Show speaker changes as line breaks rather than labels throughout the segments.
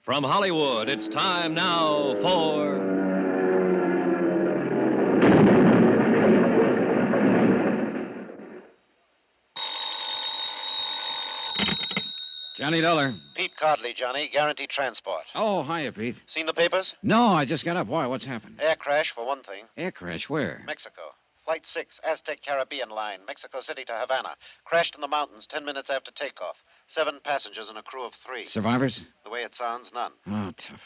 From Hollywood, it's time now for...
Johnny Dollar.
Pete Codley, Johnny. Guaranteed transport.
Oh, hiya, Pete.
Seen the papers?
No, I just got up. Why? What's happened?
Air crash, for one thing.
Air crash? Where?
Mexico. Flight 6, Aztec Caribbean line, Mexico City to Havana. Crashed in the mountains 10 minutes after takeoff. 7 passengers and a crew of 3.
Survivors?
The way it sounds, none.
Oh, tough.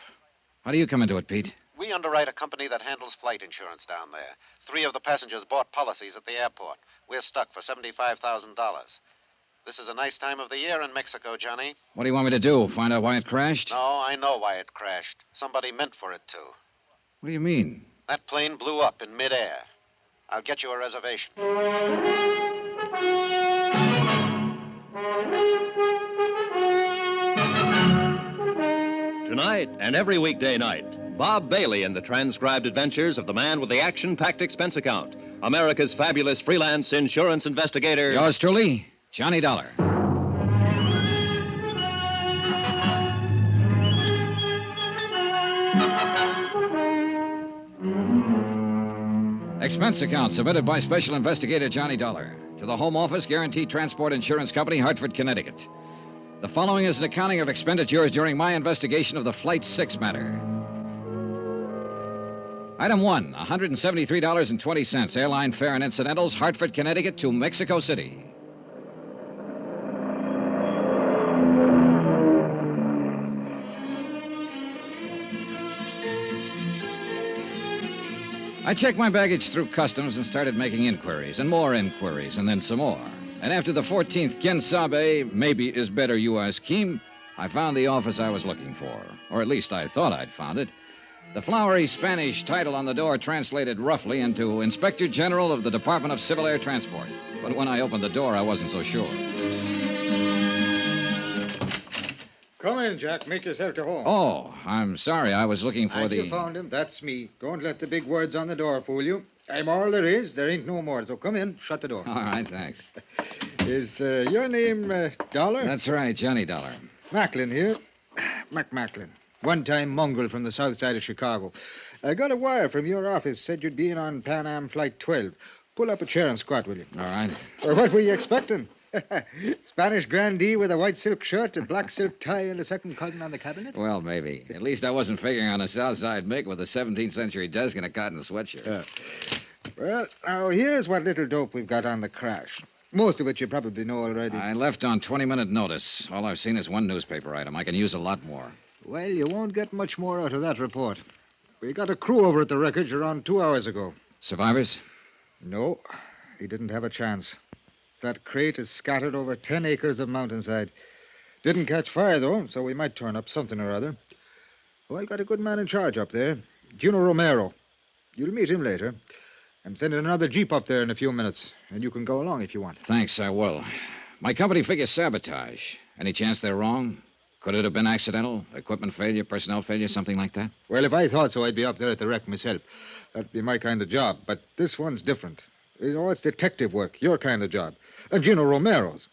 How do you come into it, Pete?
We underwrite a company that handles flight insurance down there. 3 of the passengers bought policies at the airport. We're stuck for $75,000. This is a nice time of the year in Mexico, Johnny.
What do you want me to do? Find out why it crashed?
No, I know why it crashed. Somebody meant for it to.
What do you mean?
That plane blew up in midair. I'll get you a reservation.
Tonight and every weekday night, Bob Bailey in the transcribed adventures of the man with the action-packed expense account, America's fabulous freelance insurance investigator...
Yours truly, Johnny Dollar. Expense account submitted by Special Investigator Johnny Dollar to the Home Office Guaranteed Transport Insurance Company, Hartford, Connecticut. The following is an accounting of expenditures during my investigation of the Flight 6 matter. Item 1, $173.20, airline fare and incidentals, Hartford, Connecticut to Mexico City. I checked my baggage through customs and started making inquiries, and more inquiries, and then some more. And after the 14th Quien Sabe, maybe is better you ask him, I found the office I was looking for. Or at least I thought I'd found it. The flowery Spanish title on the door translated roughly into Inspector General of the Department of Civil Air Transport. But when I opened the door, I wasn't so sure.
Come in, Jack. Make yourself to home.
Oh, I'm sorry. I was looking for
You found him. That's me. Don't let the big words on the door fool you. I'm all there is. There ain't no more. So come in. Shut the door.
All right, thanks.
Is your name Dollar?
That's right, Johnny Dollar.
Macklin here. Macklin. One-time mongrel from the south side of Chicago. I got a wire from your office. Said you'd be in on Pan Am Flight 12. Pull up a chair and squat, will you?
All right.
Or what were you expecting? Spanish grandee with a white silk shirt, a black silk tie, and a second cousin on the cabinet?
Well, maybe. At least I wasn't figuring on a South Side Mick with a 17th century desk and a cotton sweatshirt.
Well, now, here's what little dope we've got on the crash. Most of it you probably know already.
I left on 20-minute notice. All I've seen is one newspaper item. I can use a lot more.
Well, you won't get much more out of that report. We got a crew over at the wreckage around 2 hours ago.
Survivors?
No, he didn't have a chance. That crate is scattered over 10 acres of mountainside. Didn't catch fire, though, so we might turn up something or other. Oh, I got a good man in charge up there, Juno Romero. You'll meet him later. I'm sending another jeep up there in a few minutes, and you can go along if you want.
Thanks, I will. My company figures sabotage. Any chance they're wrong? Could it have been accidental? Equipment failure, personnel failure, something like that?
Well, if I thought so, I'd be up there at the wreck myself. That'd be my kind of job, but this one's different. You know, it's detective work, your kind of job. And Gino Romero's.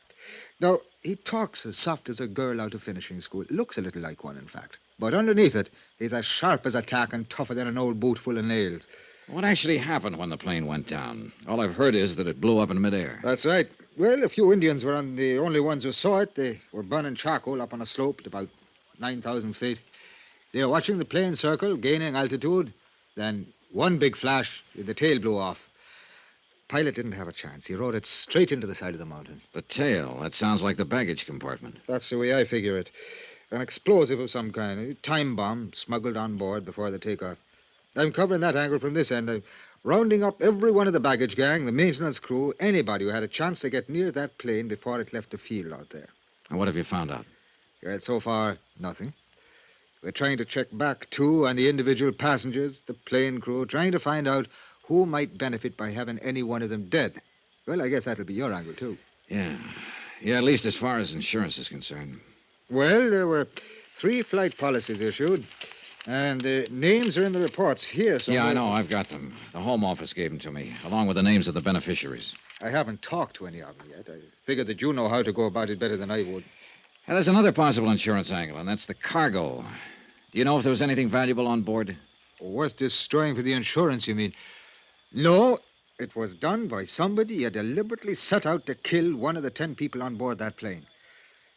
Now, he talks as soft as a girl out of finishing school. Looks a little like one, in fact. But underneath it, he's as sharp as a tack and tougher than an old boot full of nails.
What actually happened when the plane went down? All I've heard is that it blew up in midair.
That's right. Well, a few Indians were the only ones who saw it. They were burning charcoal up on a slope at about 9,000 feet. They were watching the plane circle, gaining altitude. Then one big flash, the tail blew off. Pilot didn't have a chance. He rode it straight into the side of the mountain.
The tail? That sounds like the baggage compartment.
That's the way I figure it. An explosive of some kind, a time bomb smuggled on board before the takeoff. I'm covering that angle from this end. I'm rounding up every one of the baggage gang, the maintenance crew, anybody who had a chance to get near that plane before it left the field out there.
And what have you found out?
Well, so far, nothing. We're trying to check back, too, on the individual passengers, the plane crew, trying to find out who might benefit by having any one of them dead. Well, I guess that'll be your angle, too.
Yeah, at least as far as insurance is concerned.
Well, there were 3 flight policies issued, and the names are in the reports here.
Yeah, I know. I've got them. The Home Office gave them to me, along with the names of the beneficiaries.
I haven't talked to any of them yet. I figured that you know how to go about it better than I would.
And there's another possible insurance angle, and that's the cargo. You know if there was anything valuable on board?
Worth destroying for the insurance, you mean? No, it was done by somebody who deliberately set out to kill one of the 10 people on board that plane.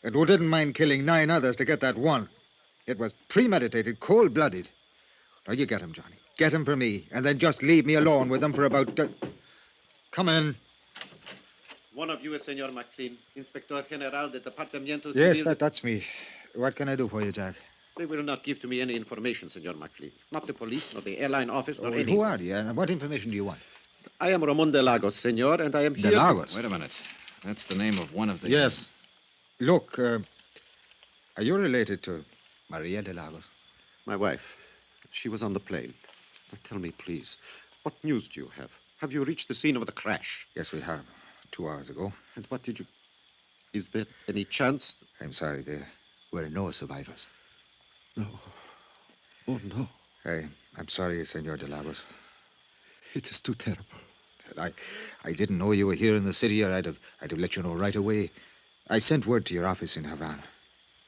And who didn't mind killing 9 others to get that one. It was premeditated, cold-blooded. Now, you get him, Johnny. Get him for me, and then just leave me alone with him for about... Come in.
One of you is Senor McLean, Inspector General del Departamento
Yes,
Civil.
that's me. What can I do for you, Jack?
They will not give to me any information, Senor McLean. Not the police, nor the airline office, nor
Oh,
any.
who are you, and what information do you want?
I am Ramon de Lagos, Senor, and I am here...
De Lagos?
Wait a minute. That's the name of one of the...
Yes. Look, are you related to Maria de Lagos?
My wife. She was on the plane. Now tell me, please, what news do you have? Have you reached the scene of the crash?
Yes, we have. 2 hours ago.
And what did you... Is there any chance...
I'm sorry, there were no survivors.
No. Oh, no.
I'm sorry, Senor de Lagos.
It is too terrible.
I didn't know you were here in the city, or I'd have let you know right away. I sent word to your office in Havana.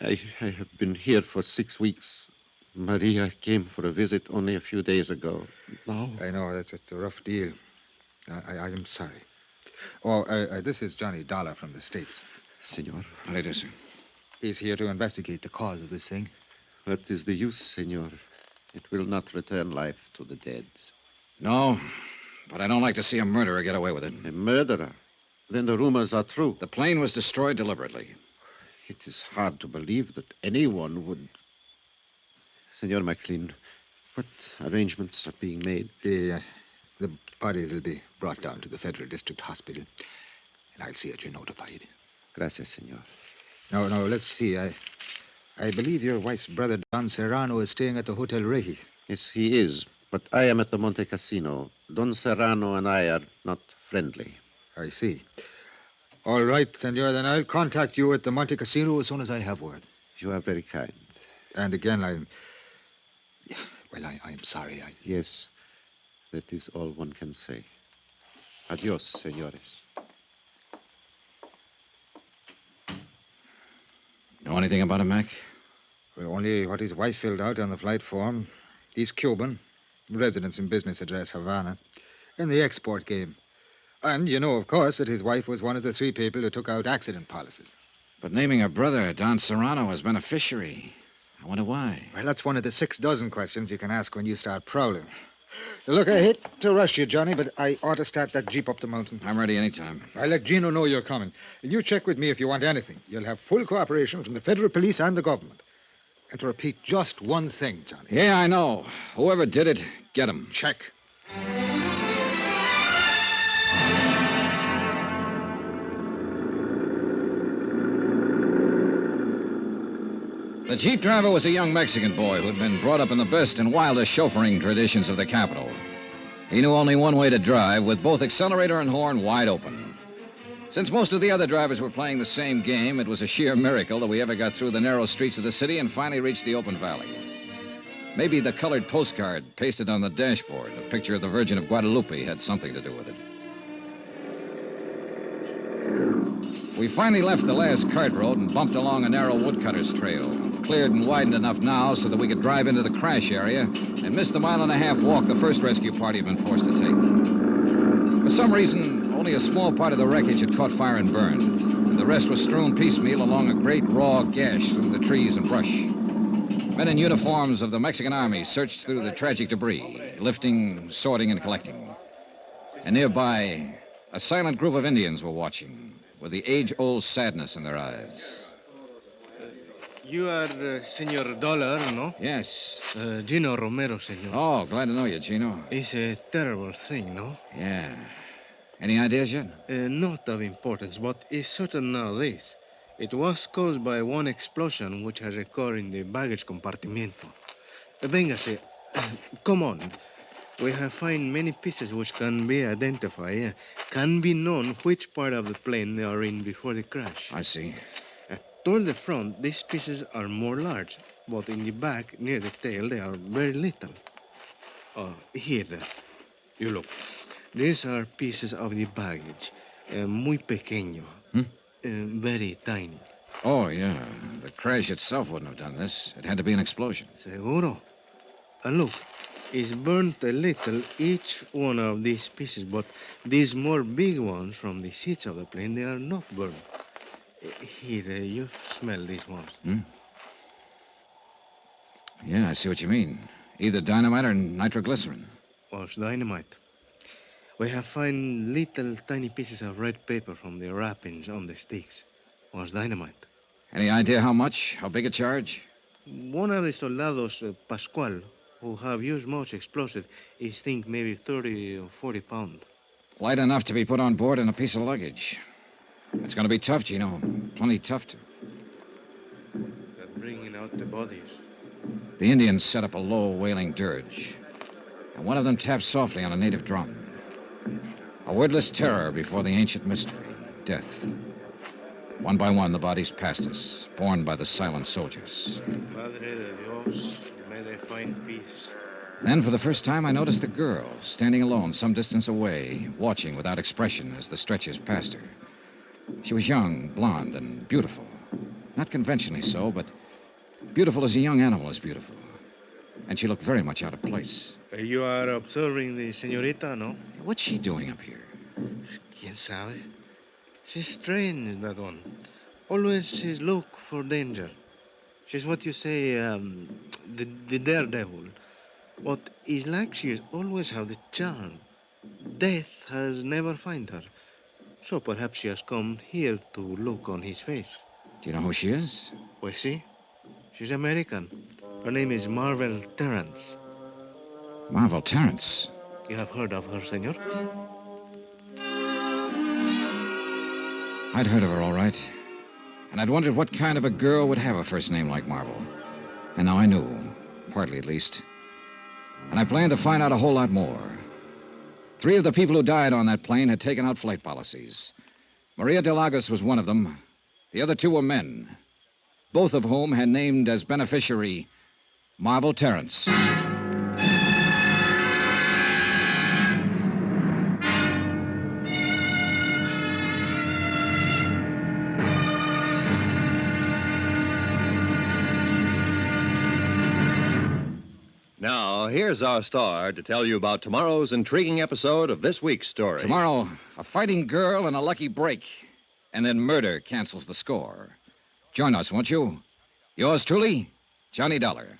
I have been here for 6 weeks. Maria came for a visit only a few days ago. Now...
I know, it's a rough deal. I am sorry. Oh, this is Johnny Dollar from the States.
Senor.
Later, sir.
He's here to investigate the cause of this thing.
What is the use, Senor? It will not return life to the dead.
No, but I don't like to see a murderer get away with it.
A murderer? Then the rumors are true.
The plane was destroyed deliberately.
It is hard to believe that anyone would... Senor McLean, what arrangements are being made?
The bodies will be brought down to the Federal District Hospital, and I'll see that you're notified.
Gracias, Senor.
No, let's see. I believe your wife's brother, Don Serrano, is staying at the Hotel Regis.
Yes, he is, but I am at the Monte Casino. Don Serrano and I are not friendly.
I see. All right, senor, then I'll contact you at the Monte Casino as soon as I have word.
You are very kind.
And again, I'm sorry.
Yes, that is all one can say. Adios, senores.
Know anything about him, Mac?
Well, only what his wife filled out on the flight form. He's Cuban, residence and business address, Havana, in the export game. And you know, of course, that his wife was one of the 3 people who took out accident policies.
But naming her brother, Don Serrano, as beneficiary. I wonder why.
Well, that's one of the 6 dozen questions you can ask when you start prowling. Look, I hate to rush you, Johnny, but I ought to start that jeep up the mountain.
I'm ready anytime.
I'll let Gino know you're coming. And you check with me if you want anything. You'll have full cooperation from the federal police and the government. And to repeat just one thing, Johnny.
Yeah, I know. Whoever did it, get him.
Check.
The jeep driver was a young Mexican boy who'd been brought up in the best and wildest chauffeuring traditions of the capital. He knew only one way to drive, with both accelerator and horn wide open. Since most of the other drivers were playing the same game, it was a sheer miracle that we ever got through the narrow streets of the city and finally reached the open valley. Maybe the colored postcard pasted on the dashboard, a picture of the Virgin of Guadalupe, had something to do with it. We finally left the last cart road and bumped along a narrow woodcutter's trail, cleared and widened enough now so that we could drive into the crash area and miss the 1.5-mile walk the first rescue party had been forced to take. For some reason, only a small part of the wreckage had caught fire and burned, and the rest was strewn piecemeal along a great raw gash through the trees and brush. Men in uniforms of the Mexican army searched through the tragic debris, lifting, sorting, and collecting. And nearby, a silent group of Indians were watching, with the age-old sadness in their eyes.
You are Senor Dollar, no?
Yes.
Gino Romero, senor.
Oh, glad to know you, Gino.
It's a terrible thing, no?
Yeah. Any ideas yet?
Not of importance, but it's certain nowadays. It was caused by one explosion which has occurred in the baggage compartimento. Véngase. Come on. We have found many pieces which can be identified, can be known which part of the plane they are in before the crash.
I see.
Toward the front, these pieces are more large, but in the back, near the tail, they are very little. Here, you look. These are pieces of the baggage, muy pequeño, very tiny.
Oh, yeah. The crash itself wouldn't have done this. It had to be an explosion.
Seguro. And look, it's burnt a little, each one of these pieces, but these more big ones from the seats of the plane, they are not burnt. Here, you smell these ones.
Hmm? Yeah, I see what you mean. Either dynamite or nitroglycerin.
Was dynamite. We have found little tiny pieces of red paper from the wrappings on the sticks. Was dynamite.
Any idea how much? How big a charge?
One of the soldados, Pascual, who have used much explosive, is think maybe 30 or 40 pounds.
Light enough to be put on board in a piece of luggage. It's going to be tough, Gino. Plenty tough to.
They're bringing out the bodies.
The Indians set up a low, wailing dirge. And one of them tapped softly on a native drum. A wordless terror before the ancient mystery, death. One by one, the bodies passed us, borne by the silent soldiers.
Madre de Dios, may they find peace.
Then, for the first time, I noticed the girl, standing alone some distance away, watching without expression as the stretchers passed her. She was young, blonde, and beautiful. Not conventionally so, but beautiful as a young animal is beautiful. And she looked very much out of place.
You are observing the señorita, no?
What's she doing up here?
¿Quién sabe? She's strange, that one. Always she's look for danger. She's what you say, the daredevil. But it's like she always have the charm. Death has never find her. So perhaps she has come here to look on his face.
Do you know who she is?
Pues sí. She's American. Her name is Marvel Terrence.
Marvel Terrence.
You have heard of her, senor?
I'd heard of her, all right. And I'd wondered what kind of a girl would have a first name like Marvel. And now I knew, partly at least. And I planned to find out a whole lot more. 3 of the people who died on that plane had taken out flight policies. Maria de Lagos was one of them. The other 2 were men, both of whom had named as beneficiary Marvel Terrence.
Now, here's our star to tell you about tomorrow's intriguing episode of this week's story.
Tomorrow, a fighting girl and a lucky break. And then murder cancels the score. Join us, won't you? Yours truly, Johnny Dollar.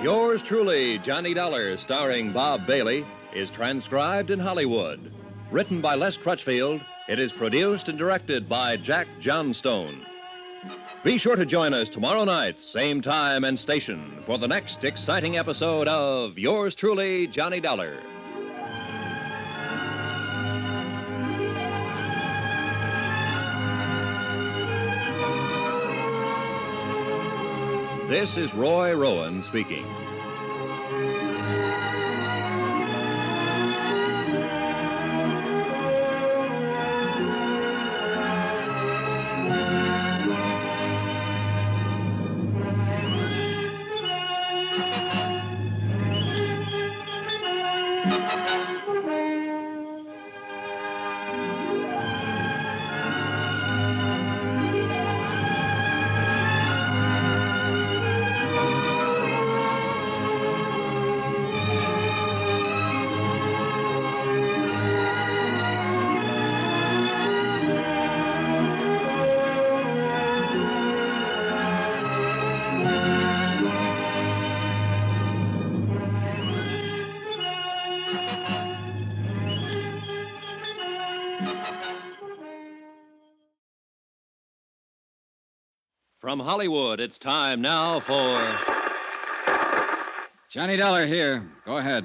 Yours truly, Johnny Dollar, starring Bob Bailey, is transcribed in Hollywood. Written by Les Crutchfield, it is produced and directed by Jack Johnstone. Be sure to join us tomorrow night, same time and station, for the next exciting episode of Yours truly, Johnny Dollar. This is Roy Rowan speaking. From Hollywood, it's time now for...
Johnny Dollar here. Go ahead.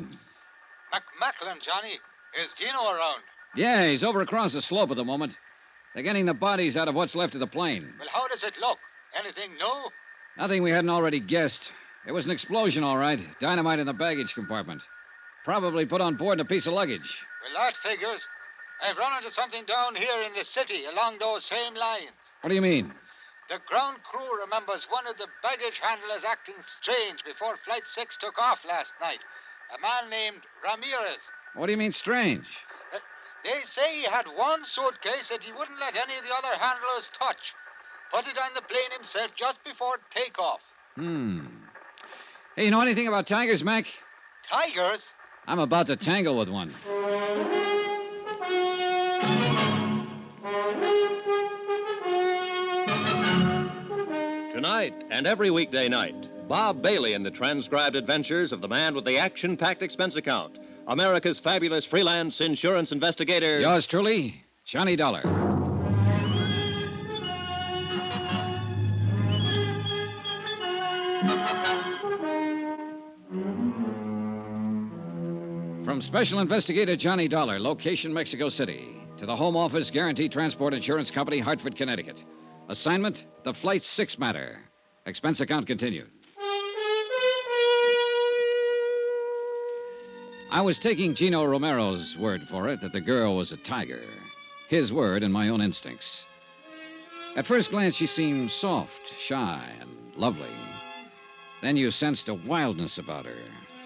Macklin, Johnny. Is Gino around?
Yeah, he's over across the slope at the moment. They're getting the bodies out of what's left of the plane.
Well, how does it look? Anything new?
Nothing we hadn't already guessed. It was an explosion, all right. Dynamite in the baggage compartment. Probably put on board in a piece of luggage.
Well, that figures. I've run into something down here in the city along those same lines.
What do you mean?
The ground crew remembers one of the baggage handlers acting strange before Flight 6 took off last night. A man named Ramirez.
What do you mean strange?
They say he had one suitcase that he wouldn't let any of the other handlers touch. Put it on the plane himself just before takeoff.
Hey, you know anything about tigers, Mac?
Tigers?
I'm about to tangle with one.
Tonight and every weekday night, Bob Bailey in the transcribed adventures of the man with the action-packed expense account, America's fabulous freelance insurance investigator.
Yours truly, Johnny Dollar. From Special Investigator Johnny Dollar, location Mexico City, to the Home Office Guaranteed Transport Insurance Company, Hartford, Connecticut. Assignment, the Flight 6 matter. Expense account continued. I was taking Gino Romero's word for it that the girl was a tiger. His word and my own instincts. At first glance, she seemed soft, shy, and lovely. Then you sensed a wildness about her,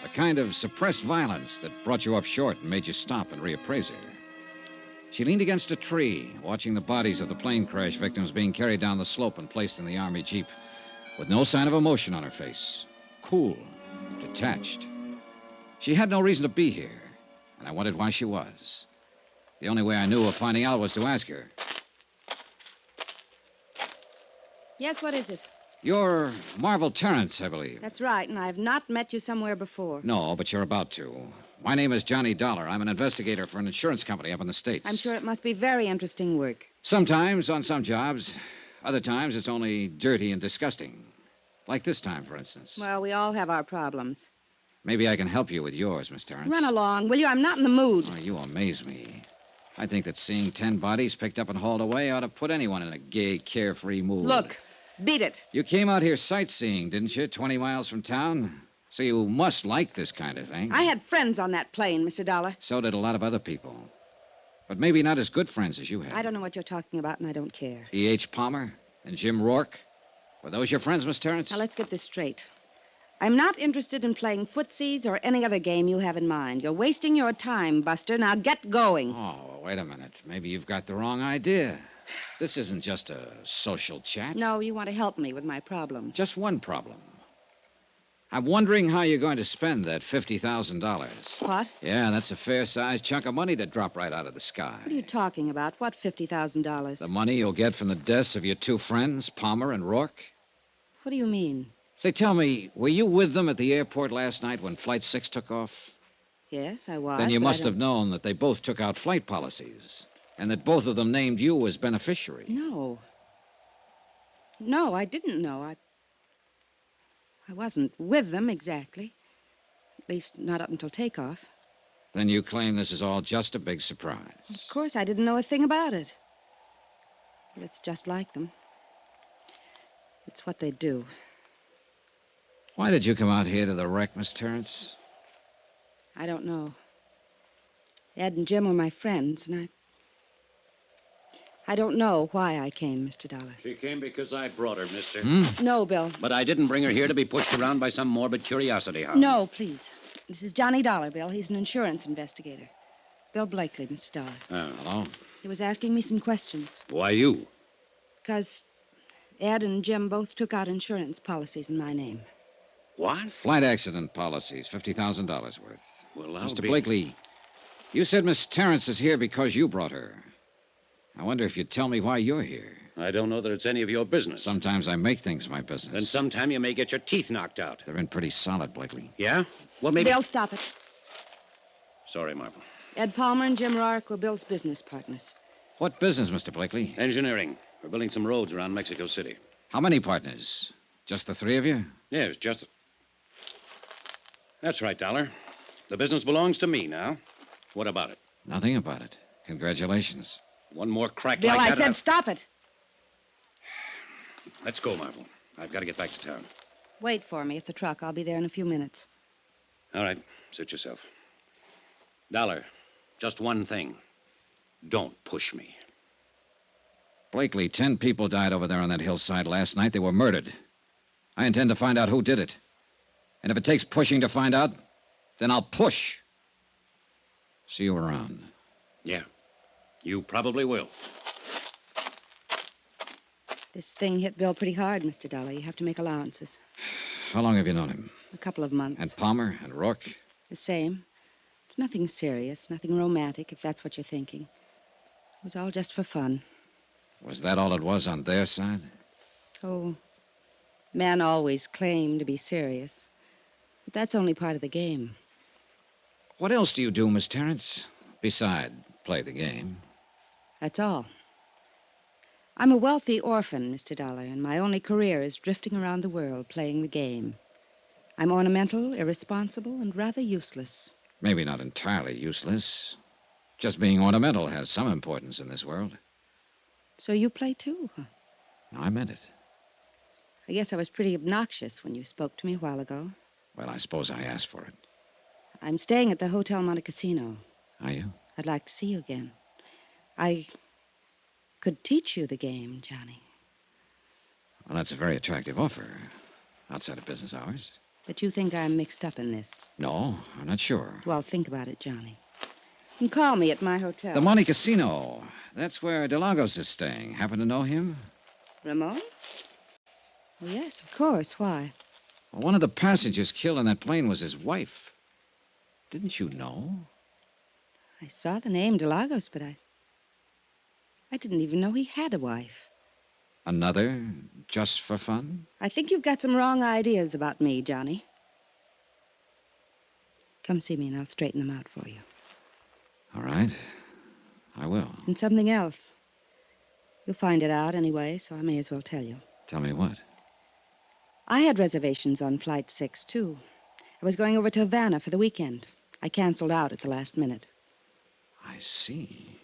a kind of suppressed violence that brought you up short and made you stop and reappraise her. She leaned against a tree, watching the bodies of the plane crash victims being carried down the slope and placed in the Army Jeep, with no sign of emotion on her face. Cool, detached. She had no reason to be here, and I wondered why she was. The only way I knew of finding out was to ask her.
Yes, what is it?
You're Marvel Terrence, I believe.
That's right, and I've not met you somewhere before.
No, but you're about to. My name is Johnny Dollar. I'm an investigator for an insurance company up in the States.
I'm sure it must be very interesting work.
Sometimes, on some jobs. Other times, it's only dirty and disgusting. Like this time, for instance.
Well, we all have our problems.
Maybe I can help you with yours, Miss Terrence.
Run along, will you? I'm not in the mood.
Oh, you amaze me. I think that seeing 10 bodies picked up and hauled away ought to put anyone in a gay, carefree mood.
Look, beat it.
You came out here sightseeing, didn't you? 20 miles from town? So you must like this kind of thing.
I had friends on that plane, Mr. Dollar.
So did a lot of other people. But maybe not as good friends as you had.
I don't know what you're talking about, and I don't care.
E.H. Palmer and Jim Rourke? Were those your friends, Miss Terrence?
Now, let's get this straight. I'm not interested in playing footsies or any other game you have in mind. You're wasting your time, Buster. Now get going.
Oh, wait a minute. Maybe you've got the wrong idea. This isn't just a social chat.
No, you want to help me with my problems.
Just one problem. I'm wondering how you're going to spend that $50,000.
What?
Yeah, that's a fair-sized chunk of money to drop right out of the sky.
What are you talking about? What $50,000?
The money you'll get from the deaths of your two friends, Palmer and Rourke.
What do you mean?
Say, tell me, were you with them at the airport last night when Flight 6 took off?
Yes, I was.
Then you
but
must
I don't-
have known that they both took out flight policies and that both of them named you as beneficiary.
No. No, I didn't know. I wasn't with them exactly. At least, not up until takeoff.
Then you claim this is all just a big surprise.
Of course, I didn't know a thing about it. But it's just like them. It's what they do.
Why did you come out here to the wreck, Miss Terrence?
I don't know. Ed and Jim were my friends, and I don't know why I came, Mr. Dollar.
She came because I brought her, mister.
No, Bill.
But I didn't bring her here to be pushed around by some morbid curiosity hound.
No, please. This is Johnny Dollar, Bill. He's an insurance investigator. Bill Blakely, Mr. Dollar.
Hello?
He was asking me some questions.
Why you?
Because Ed and Jim both took out insurance policies in my name.
What?
Flight accident policies, $50,000 worth.
Well, I'll
Mr.
be...
Blakely, you said Miss Terrence is here because you brought her. I wonder if you'd tell me why you're here.
I don't know that it's any of your business.
Sometimes I make things my business.
Then sometime you may get your teeth knocked out.
They're in pretty solid, Blakely.
Yeah? Well, maybe...
Bill, stop it.
Sorry, Marvel.
Ed Palmer and Jim Rourke were Bill's business partners.
What business, Mr. Blakely?
Engineering. We're building some roads around Mexico City.
How many partners? Just the three of you?
Yes, just... That's right, Dollar. The business belongs to me now. What about it?
Nothing about it. Congratulations.
One more crack
Bill,
like
I
that...
said stop it.
Let's go, Marvel. I've got to get back to town.
Wait for me at the truck. I'll be there in a few minutes.
All right. Suit yourself. Dollar, just one thing. Don't push me.
Blakely, 10 people died over there on that hillside last night. They were murdered. I intend to find out who did it. And if it takes pushing to find out, then I'll push. See you around.
Yeah, you probably will.
This thing hit Bill pretty hard, Mr. Dollar. You have to make allowances.
How long have you known him?
A couple of months.
And Palmer and Rourke?
The same. It's nothing serious, nothing romantic, if that's what you're thinking. It was all just for fun.
Was that all it was on their side?
Oh, men always claim to be serious. But that's only part of the game.
What else do you do, Miss Terrence, beside play the game?
That's all. I'm a wealthy orphan, Mr. Dollar, and my only career is drifting around the world playing the game. I'm ornamental, irresponsible, and rather useless.
Maybe not entirely useless. Just being ornamental has some importance in this world.
So you play too, huh?
No, I meant it.
I guess I was pretty obnoxious when you spoke to me a while ago.
Well, I suppose I asked for it.
I'm staying at the Hotel Monte Cassino.
Are you?
I'd like to see you again. I could teach you the game, Johnny.
Well, that's a very attractive offer. Outside of business hours.
But you think I'm mixed up in this?
No, I'm not sure.
Well, think about it, Johnny. You can call me at my hotel.
The Monte Cassino. That's where DeLagos is staying. Happen to know him?
Ramon? Oh, yes, of course. Why?
Well, one of the passengers killed on that plane was his wife. Didn't you know?
I saw the name DeLagos, but I didn't even know he had a wife.
Another, just for fun?
I think you've got some wrong ideas about me, Johnny. Come see me and I'll straighten them out for you.
All right. I will.
And something else. You'll find it out anyway, so I may as well tell you.
Tell me what?
I had reservations on Flight 6, too. I was going over to Havana for the weekend. I canceled out at the last minute.
I see.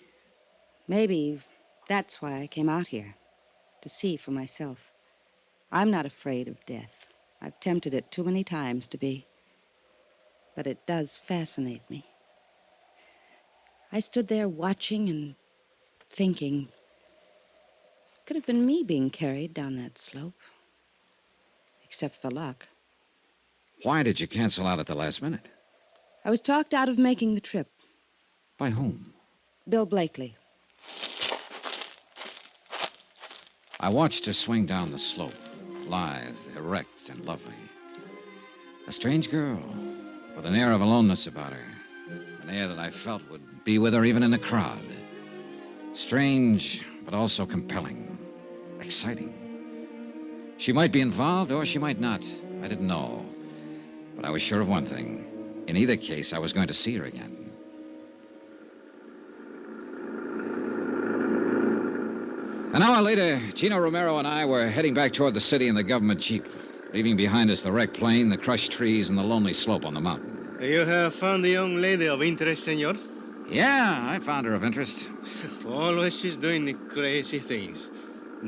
Maybe that's why I came out here. To see for myself. I'm not afraid of death. I've tempted it too many times to be. But it does fascinate me. I stood there watching and thinking. Could have been me being carried down that slope. Except for luck.
Why did you cancel out at the last minute?
I was talked out of making the trip.
By whom?
Bill Blakely.
I watched her swing down the slope, lithe, erect, and lovely. A strange girl, with an air of aloneness about her. An air that I felt would be with her even in a crowd. Strange, but also compelling. Exciting. She might be involved, or she might not. I didn't know. But I was sure of one thing. In either case, I was going to see her again. An hour later, Chino Romero and I were heading back toward the city in the government jeep, leaving behind us the wrecked plane, the crushed trees, and the lonely slope on the mountain.
You have found the young lady of interest, senor?
Yeah, I found her of interest.
Always she's doing the crazy things.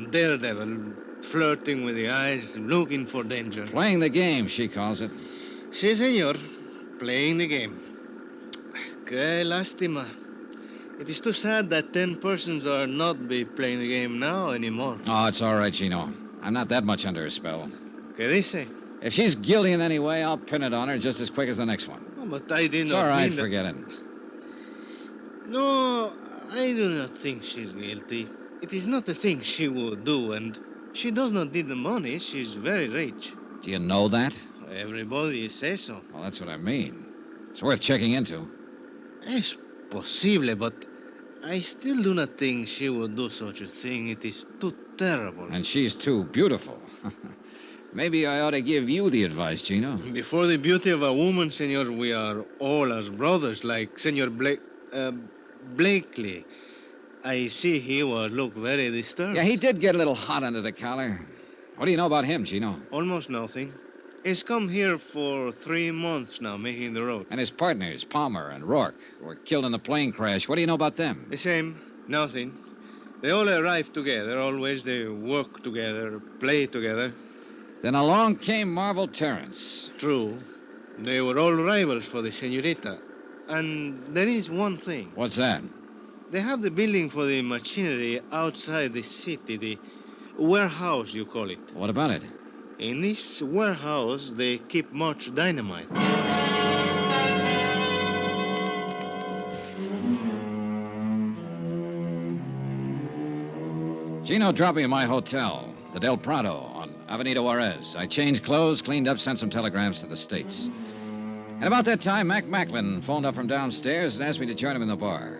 Daredevil, flirting with the eyes, looking for danger.
Playing the game, she calls it.
Si, senor. Playing the game. Qué lástima. It is too sad that 10 persons are not be playing the game now anymore.
Oh, it's all right, Chino. I'm not that much under her spell.
¿Qué dice?
If she's guilty in any way, I'll pin it on her just as quick as the next one.
Oh, but I did
It's
not
all right,
mean that...
forget it.
No, I do not think she's guilty. It is not a thing she would do, and she does not need the money. She's very rich.
Do you know that?
Everybody says so.
Well, that's what I mean. It's worth checking into.
Es posible, but I still do not think she would do such a thing. It is too terrible.
And she's too beautiful. Maybe I ought to give you the advice, Chino.
Before the beauty of a woman, senor, we are all as brothers, like Senor Blakely. I see he will look very disturbed.
Yeah, he did get a little hot under the collar. What do you know about him, Chino?
Almost nothing. He's come here for 3 months now, making the road.
And his partners, Palmer and Rourke, who were killed in the plane crash. What do you know about them?
The same. Nothing. They all arrive together. Always they work together, play together.
Then along came Marvel Terrence.
True. They were all rivals for the senorita. And there is one thing.
What's that?
They have the building for the machinery outside the city, the warehouse, you call it.
What about it?
In this warehouse, they keep much dynamite.
Gino dropped me at my hotel, the Del Prado, on Avenida Juarez. I changed clothes, cleaned up, sent some telegrams to the States. And about that time, Mac Macklin phoned up from downstairs and asked me to join him in the bar.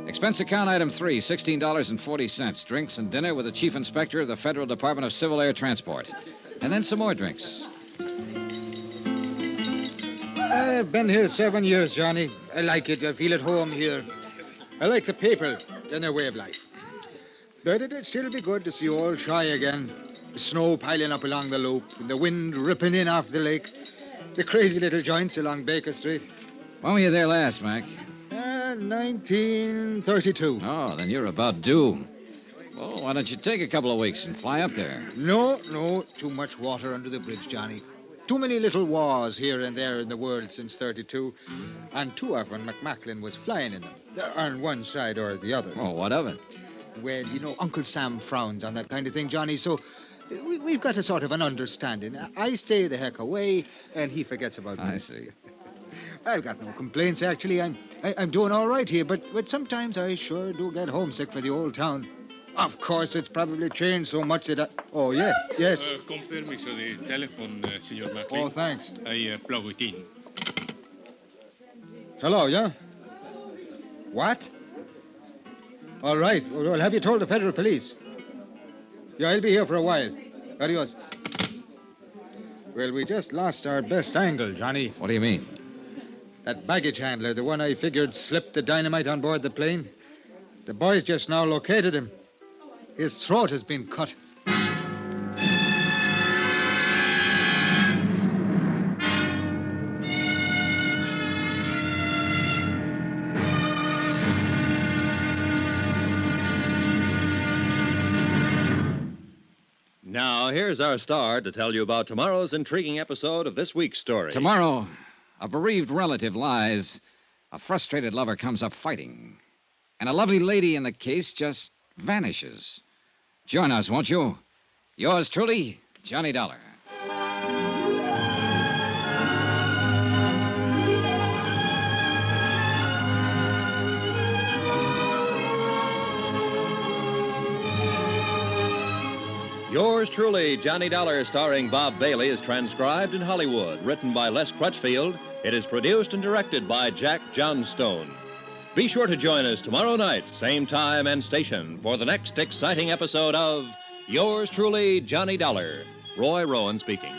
Expense account item 3, $16.40. Drinks and dinner with the chief inspector of the Federal Department of Civil Air Transport. And then some more drinks.
I've been here 7 years, Johnny. I like it. I feel at home here. I like the people and their way of life. But it'd still be good to see old Shy again. The snow piling up along the loop, and the wind ripping in off the lake. The crazy little joints along Baker Street.
When were you there last, Mac?
1932.
Oh, then you're about due. Well, why don't you take a couple of weeks and fly up there?
No. Too much water under the bridge, Johnny. Too many little wars here and there in the world since 32. And too often McMacklin was flying in them, on one side or the other.
Oh, what of it?
Well, you know, Uncle Sam frowns on that kind of thing, Johnny, so we've got a sort of an understanding. I stay the heck away, and he forgets about me.
I see.
I've got no complaints, actually. I'm doing all right here, but sometimes I sure do get homesick for the old town. Of course, it's probably changed so much that Oh, yeah, yes.
Con permiso de telephone, Senor Macklin.
Oh, thanks.
I plug it in.
Hello, yeah? What? All right. Well, have you told the federal police? Yeah, I'll be here for a while. Adios. Well, we just lost our best angle, Johnny.
What do you mean?
That baggage handler, the one I figured slipped the dynamite on board the plane. The boys just now located him. His throat has been cut.
Now, here's our star to tell you about tomorrow's intriguing episode of this week's story.
Tomorrow, a bereaved relative lies. A frustrated lover comes up fighting. And a lovely lady in the case just vanishes. Join us, won't you? Yours truly, Johnny Dollar.
Yours truly, Johnny Dollar, starring Bob Bailey, is transcribed in Hollywood. Written by Les Crutchfield, it is produced and directed by Jack Johnstone. Be sure to join us tomorrow night, same time and station, for the next exciting episode of Yours truly, Johnny Dollar. Roy Rowan speaking.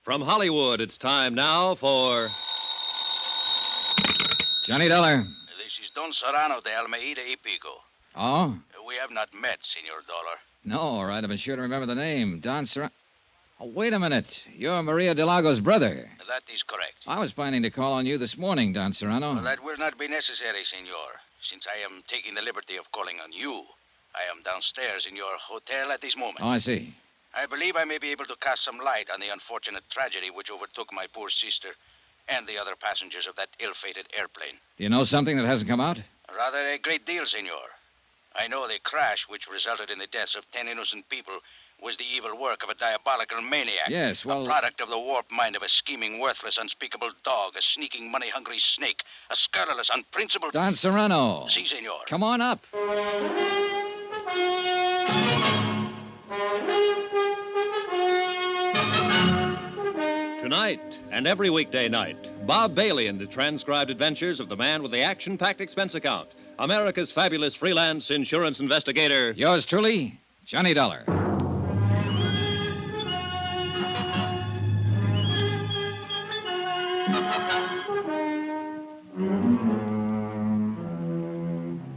From Hollywood, it's time now for
Johnny Dollar.
This is Don Serrano de Almeida y Pico.
Oh?
We have not met, Senor Dollar.
No, all right. I've been sure to remember the name. Don Serrano. Oh, wait a minute. You're Maria Delago's brother.
That is correct.
I was planning to call on you this morning, Don Serrano.
Well, that will not be necessary, Senor, since I am taking the liberty of calling on you. I am downstairs in your hotel at this moment.
Oh, I see.
I believe I may be able to cast some light on the unfortunate tragedy which overtook my poor sister and the other passengers of that ill-fated airplane.
Do you know something that hasn't come out?
Rather a great deal, Senor. I know the crash which resulted in the deaths of 10 innocent people was the evil work of a diabolical maniac.
Yes, well...
A product of the warped mind of a scheming, worthless, unspeakable dog, a sneaking, money-hungry snake, a scurrilous, unprincipled...
Don Serrano.
Si, Senor.
Come on up.
Tonight and every weekday night, Bob Bailey in the transcribed adventures of the man with the action-packed expense account, America's fabulous freelance insurance investigator.
Yours truly, Johnny Dollar.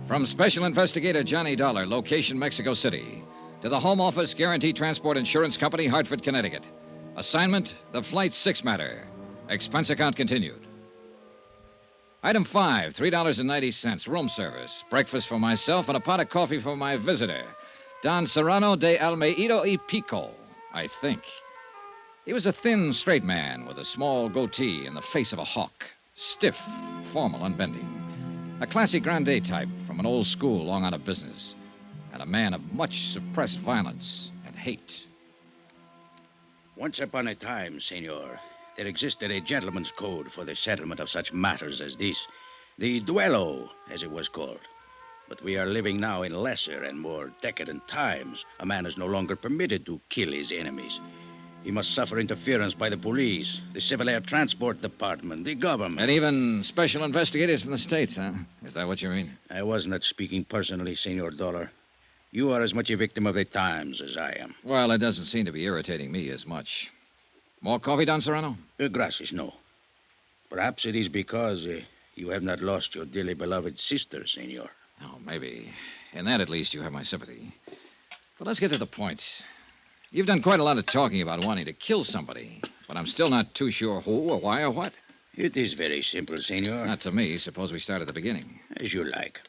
From Special Investigator Johnny Dollar, location Mexico City, to the Home Office Guaranty Transport Insurance Company, Hartford, Connecticut. Assignment, the Flight 6 matter. Expense account continued. Item 5, $3.90, room service. Breakfast for myself and a pot of coffee for my visitor, Don Serrano de Almeida y Pico, I think. He was a thin, straight man with a small goatee and the face of a hawk. Stiff, formal, unbending. A classy grande type from an old school long out of business. And a man of much suppressed violence and hate.
Once upon a time, senor, there existed a gentleman's code for the settlement of such matters as this. The duello, as it was called. But we are living now in lesser and more decadent times. A man is no longer permitted to kill his enemies. He must suffer interference by the police, the Civil Air Transport Department, the government.
And even special investigators from the States, huh? Is that what you mean?
I was not speaking personally, Senor Dollar. You are as much a victim of the times as I am.
Well, it doesn't seem to be irritating me as much. More coffee, Don Serrano?
Gracias, no. Perhaps it is because you have not lost your dearly beloved sister, senor.
Oh, maybe. In that, at least, you have my sympathy. But let's get to the point. You've done quite a lot of talking about wanting to kill somebody, but I'm still not too sure who or why or what.
It is very simple, senor.
Not to me. Suppose we start at the beginning.
As you like.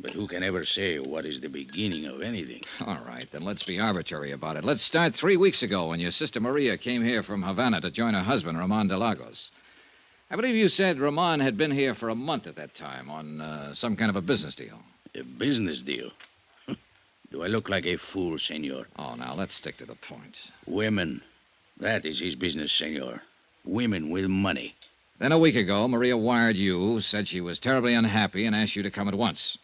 But who can ever say what is the beginning of anything?
All right, then let's be arbitrary about it. Let's start 3 weeks ago when your sister Maria came here from Havana to join her husband, Ramon de Lagos. I believe you said Ramon had been here for a month at that time on some kind of a business deal.
A business deal? Do I look like a fool, senor?
Oh, now, let's stick to the point.
Women. That is his business, senor. Women with money.
Then a week ago, Maria wired you, said she was terribly unhappy, and asked you to come at once.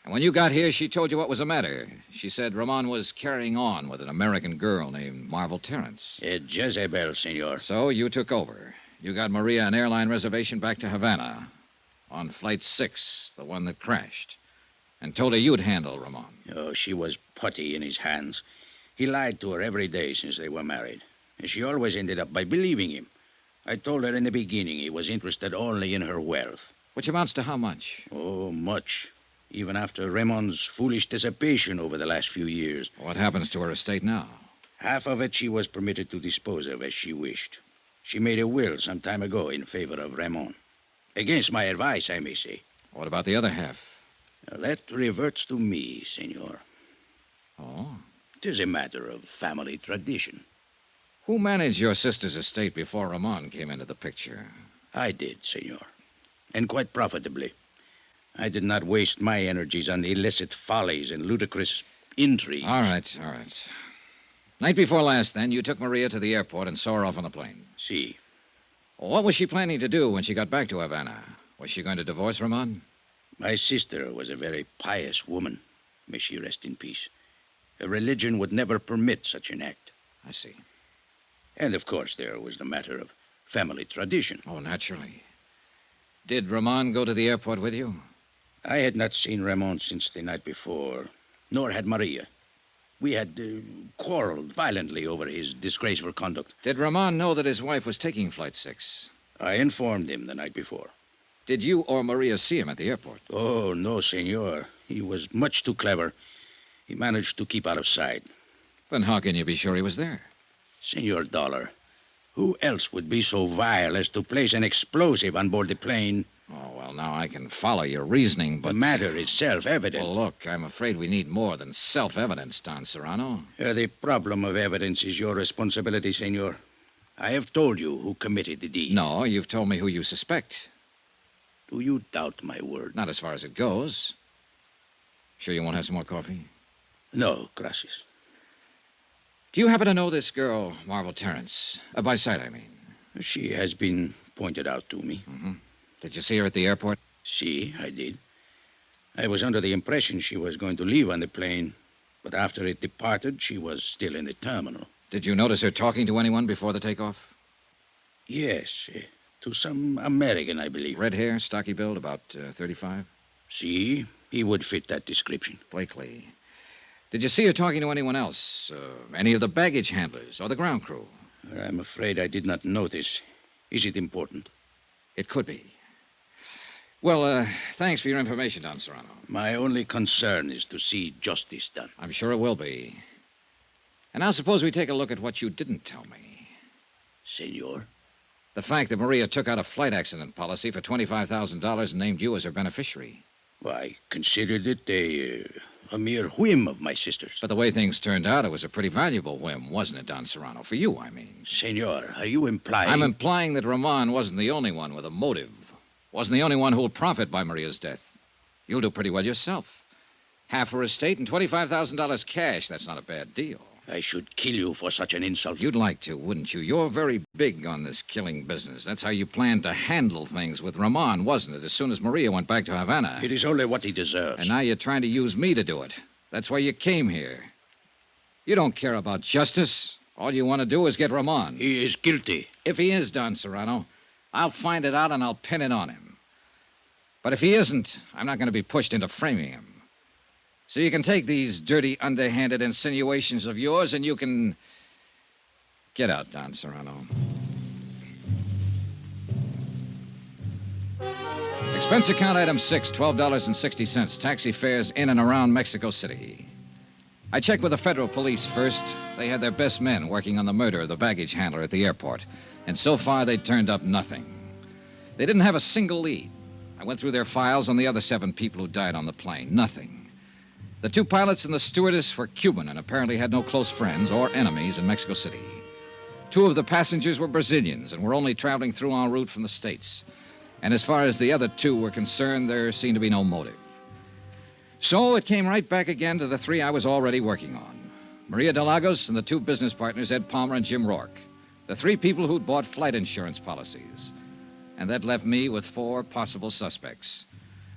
And when you got here, she told you what was the matter. She said Ramon was carrying on with an American girl named Marvel Terrence.
A Jezebel, senor.
So you took over. You got Maria an airline reservation back to Havana on Flight 6, the one that crashed, and told her you'd handle Ramon.
Oh, she was putty in his hands. He lied to her every day since they were married, and she always ended up by believing him. I told her in the beginning he was interested only in her wealth.
Which amounts to how much?
Oh, much. Even after Ramon's foolish dissipation over the last few years.
What happens to her estate now?
Half of it she was permitted to dispose of as she wished. She made a will some time ago in favor of Ramon. Against my advice, I may say.
What about the other half?
Now, that reverts to me, senor.
Oh?
It is a matter of family tradition.
Who managed your sister's estate before Ramon came into the picture?
I did, senor. And quite profitably. I did not waste my energies on illicit follies and ludicrous intrigues.
All right. Night before last, then, you took Maria to the airport and saw her off on the plane.
Si.
What was she planning to do when she got back to Havana? Was she going to divorce Ramon?
My sister was a very pious woman. May she rest in peace. Her religion would never permit such an act.
I see.
And, of course, there was the matter of family tradition.
Oh, naturally. Did Ramon go to the airport with you?
I had not seen Ramon since the night before, nor had Maria. We had quarreled violently over his disgraceful conduct.
Did Ramon know that his wife was taking Flight 6?
I informed him the night before.
Did you or Maria see him at the airport?
Oh, no, senor. He was much too clever. He managed to keep out of sight.
Then how can you be sure he was there?
Senor Dollar, who else would be so vile as to place an explosive on board the plane?
Oh, well, now I can follow your reasoning, but...
The matter is self-evident.
Well, look, I'm afraid we need more than self-evidence, Don Serrano.
The problem of evidence is your responsibility, senor. I have told you who committed the deed.
No, you've told me who you suspect.
Do you doubt my word?
Not as far as it goes. Sure you won't have some more coffee?
No, gracias.
Do you happen to know this girl, Marvel Terrence? By sight, I mean.
She has been pointed out to me.
Mm-hmm. Did you see her at the airport?
Si, I did. I was under the impression she was going to leave on the plane, But after it departed, she was still in the terminal.
Did you notice her talking to anyone before the takeoff?
Yes, to some American, I believe.
Red hair, stocky build, about 35?
See, he would fit that description.
Blakely. Did you see her talking to anyone else? Any of the baggage handlers or the ground crew?
I'm afraid I did not notice. Is it important?
It could be. Well, thanks for your information, Don Serrano.
My only concern is to see justice done.
I'm sure it will be. And now suppose we take a look at what you didn't tell me.
Senor?
The fact that Maria took out a flight accident policy for $25,000 and named you as her beneficiary.
Well, I considered it a mere whim of my sister's.
But the way things turned out, it was a pretty valuable whim, wasn't it, Don Serrano? For you, I mean.
Senor, are you implying...
I'm implying that Ramon wasn't the only one with a motive. Wasn't the only one who'll profit by Maria's death. You'll do pretty well yourself. Half her estate and $25,000 cash. That's not a bad deal.
I should kill you for such an insult.
You'd like to, wouldn't you? You're very big on this killing business. That's how you planned to handle things with Ramon, wasn't it, as soon as Maria went back to Havana?
It is only what he deserves.
And now you're trying to use me to do it. That's why you came here. You don't care about justice. All you want to do is get Ramon.
He is guilty.
If he is, Don Serrano, I'll find it out and I'll pin it on him. But if he isn't, I'm not going to be pushed into framing him. So you can take these dirty, underhanded insinuations of yours and you can... Get out, Don Serrano. Expense account item 6, $12.60. Taxi fares in and around Mexico City. I checked with the federal police first. They had their best men working on the murder of the baggage handler at the airport. And so far, they'd turned up nothing. They didn't have a single lead. I went through their files on the other 7 people who died on the plane. Nothing. The 2 pilots and the stewardess were Cuban and apparently had no close friends or enemies in Mexico City. 2 of the passengers were Brazilians and were only traveling through en route from the States. And as far as the other 2 were concerned, there seemed to be no motive. So it came right back again to the 3 I was already working on. Maria de Lagos and the 2 business partners, Ed Palmer and Jim Rourke. The 3 people who'd bought flight insurance policies. And that left me with 4 possible suspects.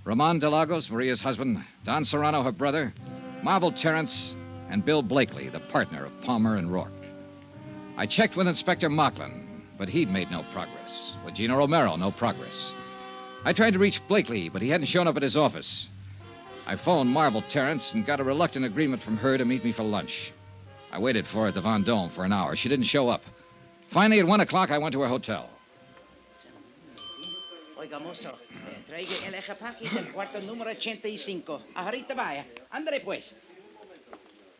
Ramon de Lagos, Maria's husband, Don Serrano, her brother, Marvel Terrence, and Bill Blakely, the partner of Palmer and Rourke. I checked with Inspector Mocklin, but he'd made no progress. With Gina Romero, no progress. I tried to reach Blakely, but he hadn't shown up at his office. I phoned Marvel Terrence and got a reluctant agreement from her to meet me for lunch. I waited for her at the Vendome for an hour. She didn't show up. Finally, at 1 o'clock, I went to her hotel.
Oiga, mozo, traiga el equipaje del cuarto número 85. Ahorita vaya. Ándale, pues.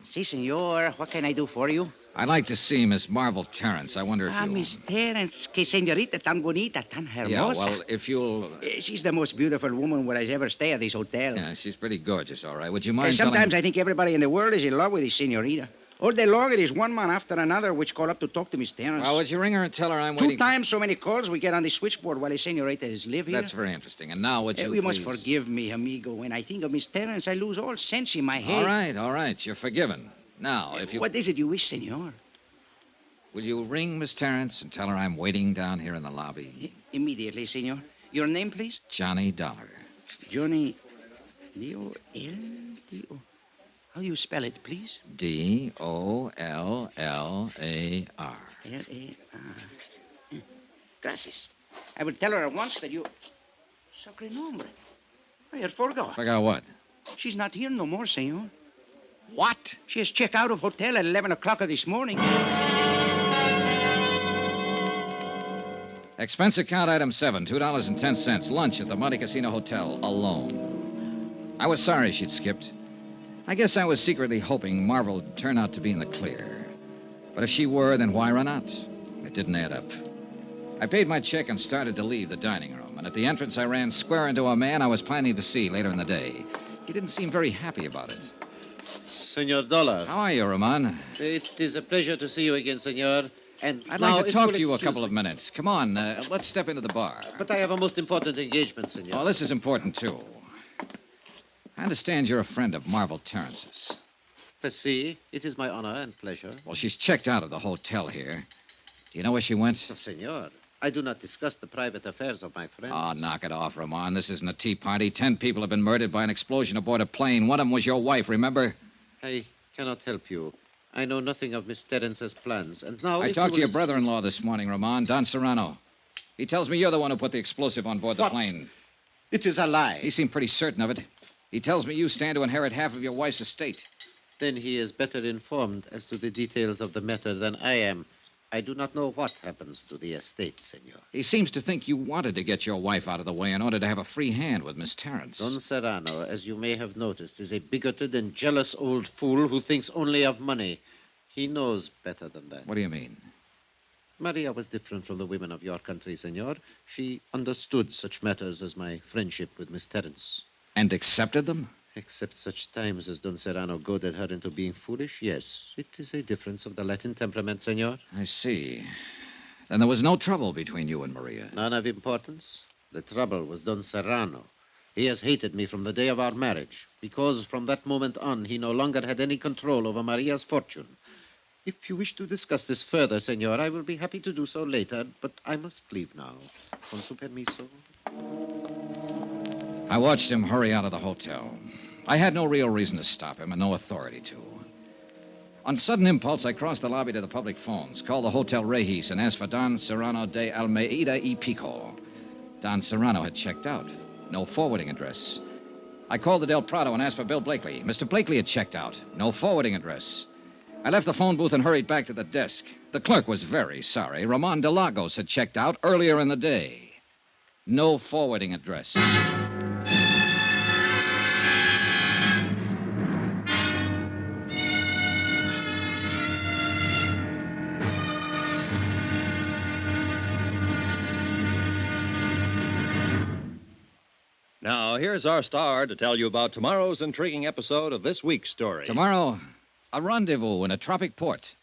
Si, senor. What can I do for you?
I'd like to see Miss Marvel Terrence. I wonder if you...
Miss Terrence. Que señorita tan bonita, tan hermosa.
Yeah, well, if you'll...
She's the most beautiful woman where I ever stay at this hotel.
Yeah, she's pretty gorgeous, all right. Would you mind
Sometimes
telling...
I think everybody in the world is in love with this señorita. All day long, it is one man after another which call up to talk to Miss Terrence.
Well, would you ring her and tell her I'm
2
waiting...
times so many calls we get on the switchboard while the señorita is live here.
That's very interesting. And now would you
You must
please-
forgive me, amigo. When I think of Miss Terrence, I lose all sense in my head.
All right. You're forgiven. Now, if you...
What is it you wish, senor?
Will you ring Miss Terrence and tell her I'm waiting down here in the lobby?
Immediately, senor. Your name, please?
Johnny Dollar.
Johnny... D-O-L-D-O... How do you spell it, please?
D-O-L-L-A-R.
L-A-R. Gracias. I will tell her at once that you... Sacre nombre. I had forgot.
Forgot what?
She's not here no more, senor.
What?
She has checked out of hotel at 11 o'clock this morning.
Expense account item 7, $2.10. Lunch at the Monte Casino Hotel, alone. I was sorry she'd skipped. I guess I was secretly hoping Marvel would turn out to be in the clear. But if she were, then why run out? It didn't add up. I paid my check and started to leave the dining room. And at the entrance, I ran square into a man I was planning to see later in the day. He didn't seem very happy about it.
Senor Dollar.
How are you, Ramon?
It is a pleasure to see you again, senor. And
I'd
now,
like to
if
talk
will
to you a
excuse
couple of
me.
minutes. Come on, let's step into the bar.
But I have a most important engagement, senor.
Oh, this is important, too. I understand you're a friend of Marvel Terrence's.
See, it is my honor and pleasure.
Well, she's checked out of the hotel here. Do you know where she went?
Oh, senor, I do not discuss the private affairs of my friends.
Oh, knock it off, Ramon. This isn't a tea party. 10 people have been murdered by an explosion aboard a plane. One of them was your wife, remember?
I
cannot help you. I know nothing of Miss Terence's plans. And now,
I
if
talked
you
to your
will
brother-in-law this morning, Ramon, Don Serrano. He tells me you're the one who put the explosive on board the
What?
plane.
It is a lie.
He seemed pretty certain of it. He tells me you stand to inherit half of your wife's estate.
Then he is better informed as to the details of the matter than I am. I do not know what happens to the estate, senor.
He seems to think you wanted to get your wife out of the way in order to have a free hand with Miss Terence.
Don Serrano, as you may have noticed, is a bigoted and jealous old fool who thinks only of money. He knows better than that.
What do you mean?
Maria was different from the women of your country, senor. She understood such matters as my friendship with Miss Terence.
And accepted them?
Except such times as Don Serrano goaded her into being foolish, yes. It is a difference of the Latin temperament, senor.
I see. Then there was no trouble between you and Maria.
None of importance. The trouble was Don Serrano. He has hated me from the day of our marriage, because from that moment on, he no longer had any control over Maria's fortune. If you wish to discuss this further, senor, I will be happy to do so later, but I must leave now. Con su permiso.
I watched him hurry out of the hotel. I had no real reason to stop him and no authority to. On sudden impulse, I crossed the lobby to the public phones, called the Hotel Regis, and asked for Don Serrano de Almeida y Pico. Don Serrano had checked out. No forwarding address. I called the Del Prado and asked for Bill Blakely. Mr. Blakely had checked out. No forwarding address. I left the phone booth and hurried back to the desk. The clerk was very sorry. Ramon de Lagos had checked out earlier in the day. No forwarding address.
Now, here's our star to tell you about tomorrow's intriguing episode of this week's story.
Tomorrow, a rendezvous in a tropic port.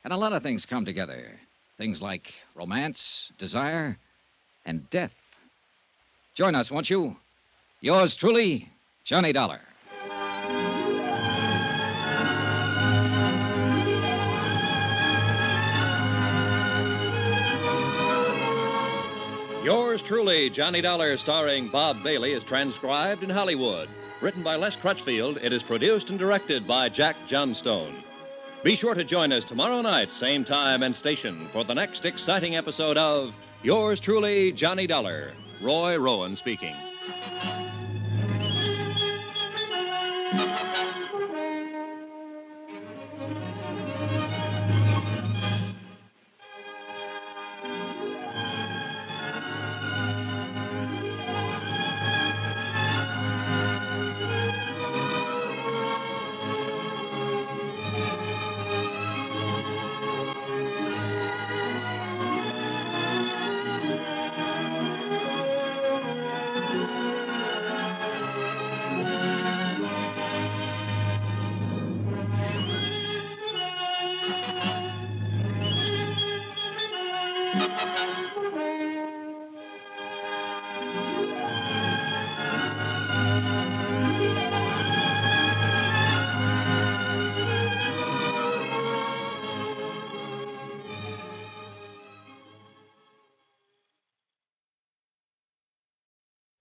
And a lot of things come together. Things like romance, desire, and death. Join us, won't you? Yours truly, Johnny Dollar.
Yours truly, Johnny Dollar, starring Bob Bailey, is transcribed in Hollywood. Written by Les Crutchfield, it is produced and directed by Jack Johnstone. Be sure to join us tomorrow night, same time and station, for the next exciting episode of Yours truly, Johnny Dollar. Roy Rowan speaking.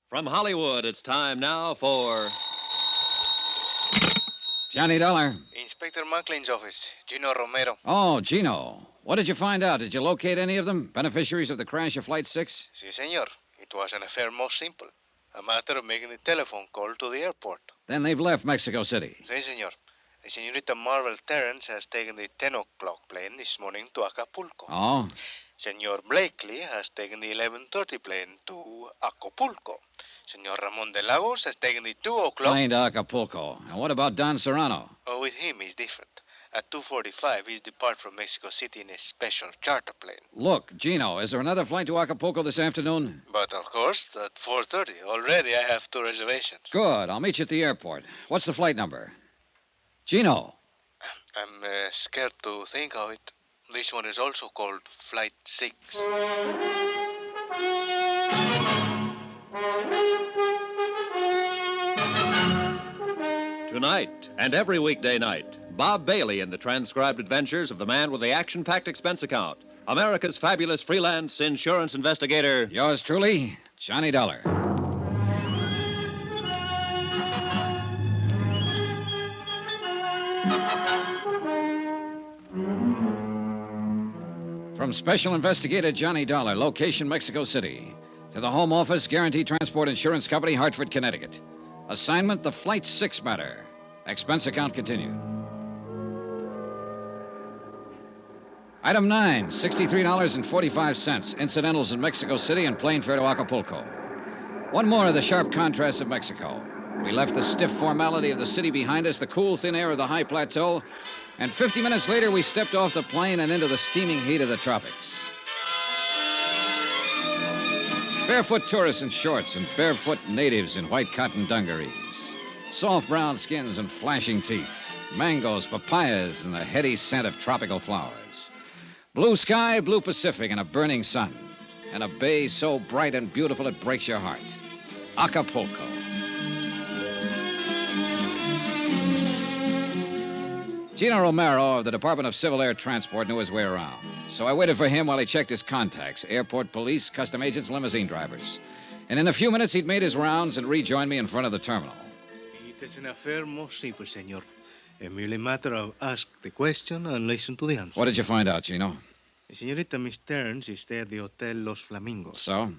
From Hollywood, it's time now for
Johnny Dollar.
Inspector Macklin's office, Gino Romero.
Oh, Gino. What did you find out? Did you locate any of them? Beneficiaries of the crash of Flight 6?
Si, senor. It was an affair most simple. A matter of making a telephone call to the airport.
Then they've left Mexico City.
Si, senor. The senorita Marvel Terrence has taken the 10 o'clock plane this morning to Acapulco.
Oh?
Senor Blakely has taken the 11:30 plane to Acapulco. Senor Ramon de Lagos has taken the 2 o'clock...
Plane to Acapulco. And what about Don Serrano?
Oh, with him, it's different. At 2:45, he's depart from Mexico City in a special charter plane.
Look, Gino, is there another flight to Acapulco this afternoon?
But, of course, at 4:30. Already I have 2 reservations.
Good. I'll meet you at the airport. What's the flight number? Gino.
I'm scared to think of it. This one is also called Flight 6.
Tonight and every weekday night, Bob Bailey in the transcribed adventures of the man with the action-packed expense account, America's fabulous freelance insurance investigator.
Yours truly, Johnny Dollar. from Special Investigator Johnny Dollar, location Mexico City. To the Home Office, Guaranty Transport Insurance Company, Hartford, Connecticut. Assignment, the Flight 6 matter. Expense account continued. Item 9, $63.45. Incidentals in Mexico City and plane fare to Acapulco. One more of the sharp contrasts of Mexico. We left the stiff formality of the city behind us, the cool, thin air of the high plateau, and 50 minutes later, we stepped off the plane and into the steaming heat of the tropics. Barefoot tourists in shorts and barefoot natives in white cotton dungarees. Soft brown skins and flashing teeth. Mangoes, papayas, and the heady scent of tropical flowers. Blue sky, blue Pacific, and a burning sun. And a bay so bright and beautiful it breaks your heart. Acapulco. Gino Romero of the Department of Civil Air Transport knew his way around. So I waited for him while he checked his contacts, airport police, custom agents, limousine drivers. And in a few minutes, he'd made his rounds and rejoined me in front of the terminal.
It is an affair most simple, senor. A merely matter of ask the question and listen to the answer.
What did you find out, Gino?
Senorita Miss Stearns is stay at the Hotel Los Flamingos.
So?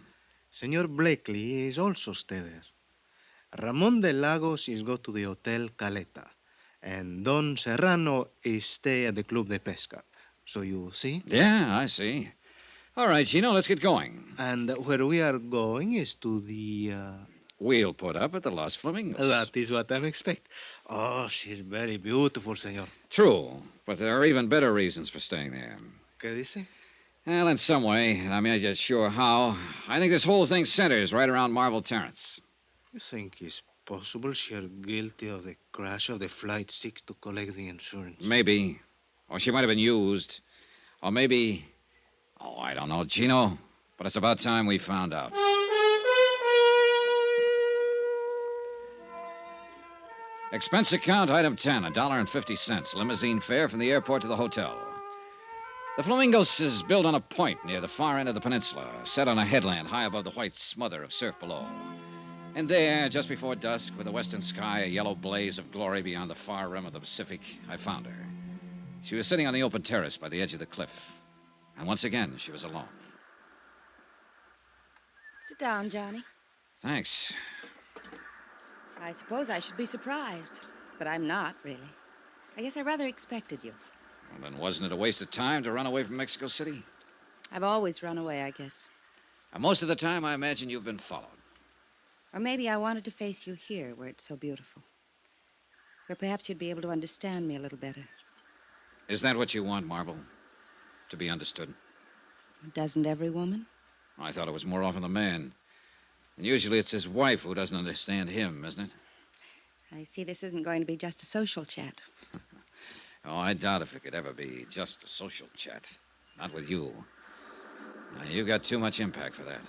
Senor Blakely is also stay there. Ramon de Lagos is go to the Hotel Caleta. And Don Serrano is stay at the Club de Pesca. So you see?
Yeah, I see. All right, Gino, let's get going.
And where we are going is to the...
We'll put up at the Los Flamingos.
That is what I expect. Oh, she's very beautiful, senor.
True, but there are even better reasons for staying there.
¿Qué dice?
Well, in some way, I'm not yet sure how. I think this whole thing centers right around Marble Terrace.
You think it's possible she's guilty of the crash of the Flight 6 to collect the insurance?
Maybe. Or she might have been used. Or maybe... Oh, I don't know, Gino. But it's about time we found out. Expense account, item 10, $1.50. Limousine fare from the airport to the hotel. The Flamingos is built on a point near the far end of the peninsula, set on a headland high above the white smother of surf below. And there, just before dusk, with the western sky a yellow blaze of glory beyond the far rim of the Pacific, I found her. She was sitting on the open terrace by the edge of the cliff. And once again, she was alone.
Sit down, Johnny.
Thanks.
I suppose I should be surprised, but I'm not, really. I guess I rather expected you.
Well, then wasn't it a waste of time to run away from Mexico City?
I've always run away, I guess.
And most of the time, I imagine you've been followed.
Or maybe I wanted to face you here, where it's so beautiful. Where perhaps you'd be able to understand me a little better.
Is that what you want, Marble? To be understood?
Doesn't every woman?
I thought it was more often the man. And usually it's his wife who doesn't understand him, isn't it?
I see this isn't going to be just a social chat.
Oh, I doubt if it could ever be just a social chat. Not with you. Now, you got too much impact for that.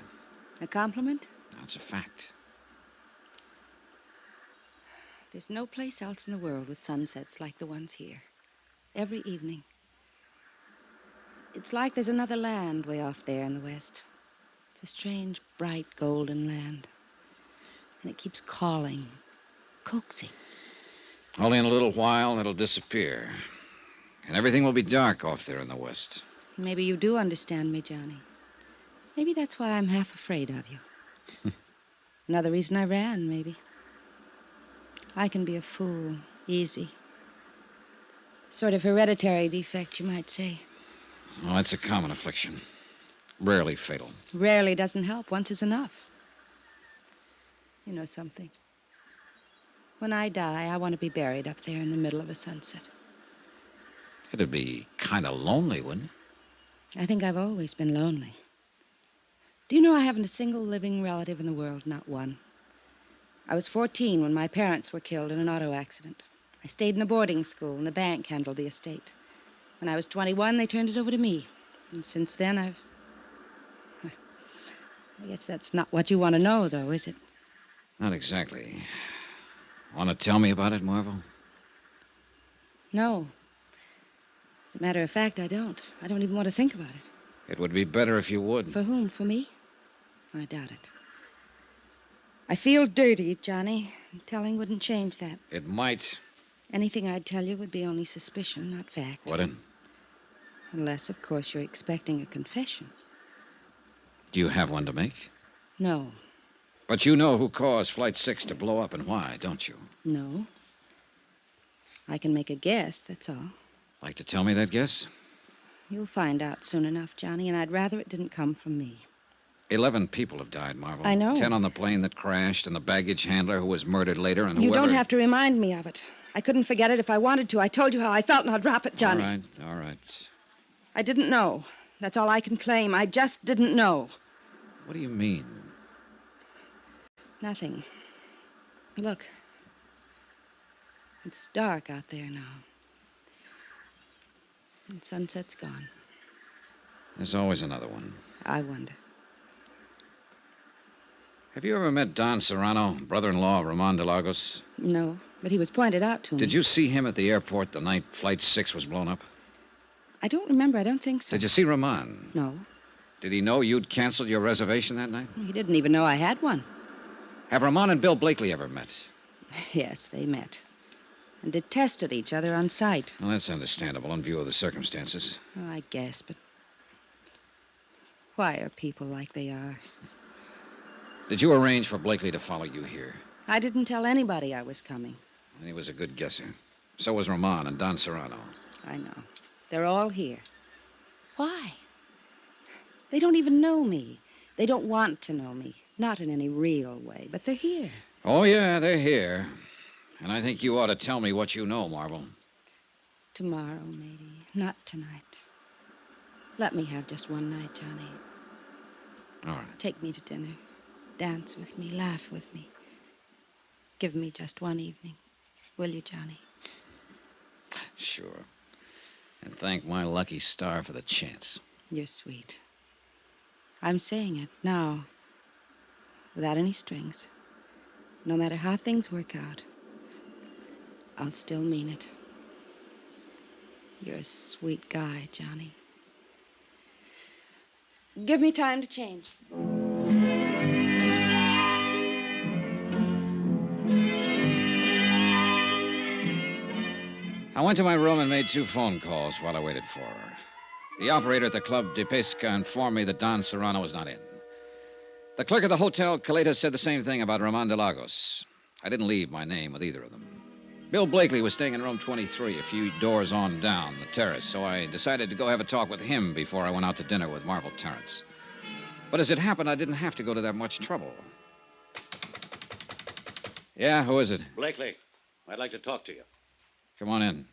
A compliment?
That's a fact.
There's no place else in the world with sunsets like the ones here. Every evening. It's like there's another land way off there in the west. It's a strange, bright, golden land. And it keeps calling, coaxing.
Only in a little while, it'll disappear. And everything will be dark off there in the west.
Maybe you do understand me, Johnny. Maybe that's why I'm half afraid of you. Another reason I ran, maybe. I can be a fool, easy. Sort of hereditary defect, you might say.
Well, that's a common affliction. Rarely fatal.
Rarely doesn't help. Once is enough. You know something? When I die, I want to be buried up there in the middle of a sunset.
It'd be kind of lonely, wouldn't it?
I think I've always been lonely. Do you know I haven't a single living relative in the world? Not one. I was 14 when my parents were killed in an auto accident. I stayed in a boarding school, and the bank handled the estate. When I was 21, they turned it over to me. And since then, I guess that's not what you want to know, though, is it?
Not exactly. Want to tell me about it, Marvel?
No. As a matter of fact, I don't. I don't even want to think about it.
It would be better if you would.
For whom? For me? I doubt it. I feel dirty, Johnny. Telling wouldn't change that.
It might.
Anything I'd tell you would be only suspicion, not fact.
What in?
Unless, of course, you're expecting a confession.
Do you have one to make?
No.
But you know who caused Flight 6 to blow up and why, don't you?
No. I can make a guess, that's all.
Like to tell me that guess?
You'll find out soon enough, Johnny, and I'd rather it didn't come from me.
11 people have died, Marvel.
I know.
10 on the plane that crashed, and the baggage handler who was murdered later, and
You
whoever...
don't have to remind me of it. I couldn't forget it if I wanted to. I told you how I felt, and I'll drop it, Johnny.
All right.
I didn't know. That's all I can claim. I just didn't know.
What do you mean?
Nothing. Look. It's dark out there now. And sunset's gone.
There's always another one.
I wonder.
Have you ever met Don Serrano, brother-in-law of Ramon de Lagos?
No, but he was pointed out to me.
Did you see him at the airport the night Flight 6 was blown up?
I don't remember. I don't think so.
Did you see Ramon?
No.
Did he know you'd canceled your reservation that night?
He didn't even know I had one.
Have Ramon and Bill Blakely ever met?
Yes, they met. And detested each other on sight.
Well, that's understandable in view of the circumstances.
Oh, I guess, but why are people like they are?
Did you arrange for Blakely to follow you here?
I didn't tell anybody I was coming.
And he was a good guesser. So was Ramon and Don Serrano.
I know. They're all here. Why? They don't even know me. They don't want to know me. Not in any real way, but they're here.
Oh, yeah, they're here. And I think you ought to tell me what you know, Marvel.
Tomorrow, maybe. Not tonight. Let me have just one night, Johnny.
All right.
Take me to dinner. Dance with me. Laugh with me. Give me just one evening. Will you, Johnny?
Sure. And thank my lucky star for the chance.
You're sweet. I'm saying it now. Without any strings. No matter how things work out. I'll still mean it. You're a sweet guy, Johnny. Give me time to change.
I went to my room and made 2 phone calls while I waited for her. The operator at the Club de Pesca informed me that Don Serrano was not in. The clerk at the Hotel Caleta said the same thing about Ramon de Lagos. I didn't leave my name with either of them. Bill Blakely was staying in room 23, a few doors on down the terrace, so I decided to go have a talk with him before I went out to dinner with Marvel Terrence. But as it happened, I didn't have to go to that much trouble. Yeah, who is it?
Blakely, I'd like to talk to you.
Come on in.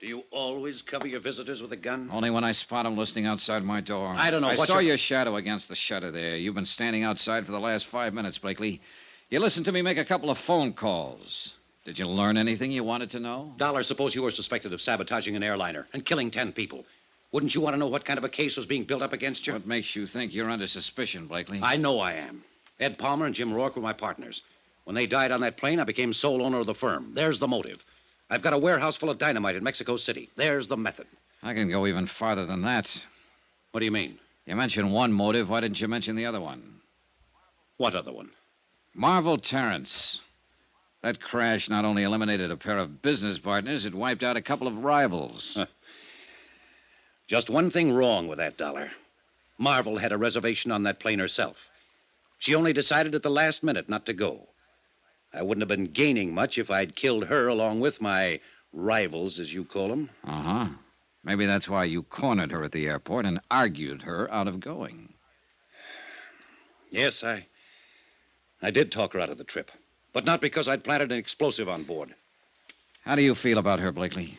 Do you always cover your visitors with a gun?
Only when I spot them listening outside my door.
I don't know
I
what
saw
you're...
your shadow against the shutter there. You've been standing outside for the last 5 minutes, Blakely. You listened to me make a couple of phone calls. Did you learn anything you wanted to know?
Dollar, suppose you were suspected of sabotaging an airliner and killing 10 people. Wouldn't you want to know what kind of a case was being built up against you?
What makes you think you're under suspicion, Blakely?
I know I am. Ed Palmer and Jim Rourke were my partners. When they died on that plane, I became sole owner of the firm. There's the motive. I've got a warehouse full of dynamite in Mexico City. There's the method.
I can go even farther than that.
What do you mean?
You mentioned one motive. Why didn't you mention the other one?
What other one?
Marvel Terrence. That crash not only eliminated a pair of business partners, it wiped out a couple of rivals.
Just one thing wrong with that, Dollar. Marvel had a reservation on that plane herself. She only decided at the last minute not to go. I wouldn't have been gaining much if I'd killed her along with my rivals, as you call them.
Uh-huh. Maybe that's why you cornered her at the airport and argued her out of going.
Yes, I did talk her out of the trip. But not because I'd planted an explosive on board.
How do you feel about her, Blakely?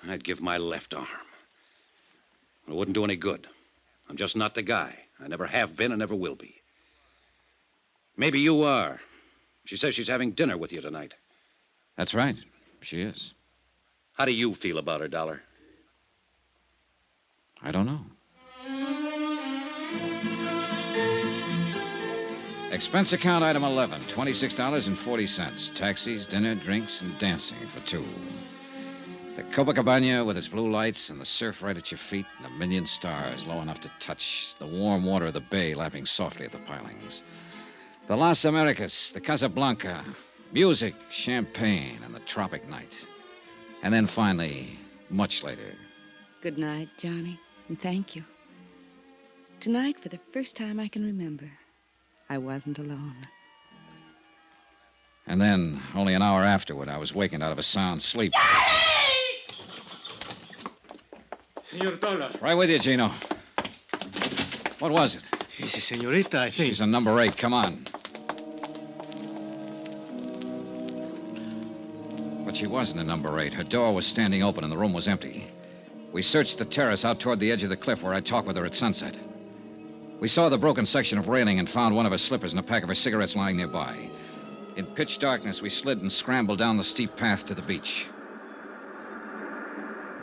I'd give my left arm. It wouldn't do any good. I'm just not the guy. I never have been and never will be. Maybe you are. She says she's having dinner with you tonight.
That's right. She is.
How do you feel about her, Dollar?
I don't know. Expense account item 11, $26.40. Taxis, dinner, drinks, and dancing for 2. The Copacabana with its blue lights and the surf right at your feet and a million stars low enough to touch. The warm water of the bay lapping softly at the pilings. The Las Americas, the Casablanca. Music, champagne, and the tropic night. And then finally, much later.
Good night, Johnny, and thank you. Tonight, for the first time I can remember, I wasn't alone.
And then, only an hour afterward, I was wakened out of a sound sleep.
Senor Dollar.
Right with you, Gino. What was it?
It's a senorita, I think.
She's on number 8. Come on. But she wasn't in number 8. Her door was standing open and the room was empty. We searched the terrace out toward the edge of the cliff where I talked with her at sunset. We saw the broken section of railing and found one of her slippers and a pack of her cigarettes lying nearby. In pitch darkness, we slid and scrambled down the steep path to the beach.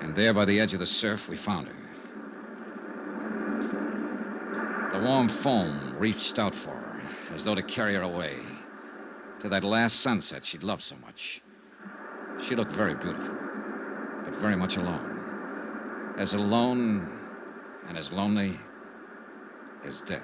And there by the edge of the surf, we found her. The warm foam reached out for her, as though to carry her away, to that last sunset she'd loved so much. She looked very beautiful, but very much alone. As alone and as lonely as death.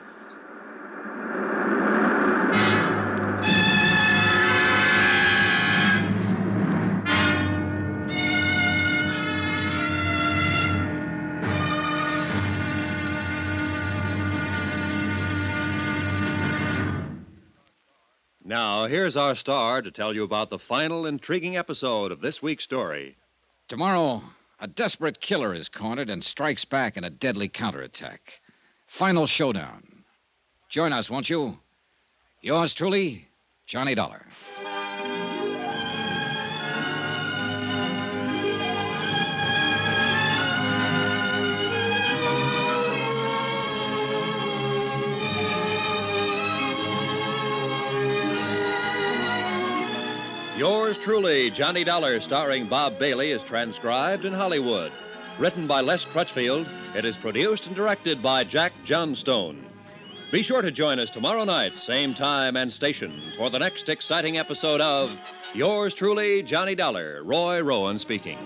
Now, here's our star to tell you about the final intriguing episode of this week's story.
Tomorrow, a desperate killer is cornered and strikes back in a deadly counterattack. Final showdown. Join us, won't you? Yours truly, Johnny Dollar.
Yours truly, Johnny Dollar, starring Bob Bailey, is transcribed in Hollywood. Written by Les Crutchfield, it is produced and directed by Jack Johnstone. Be sure to join us tomorrow night, same time and station, for the next exciting episode of Yours truly, Johnny Dollar. Roy Rowan speaking.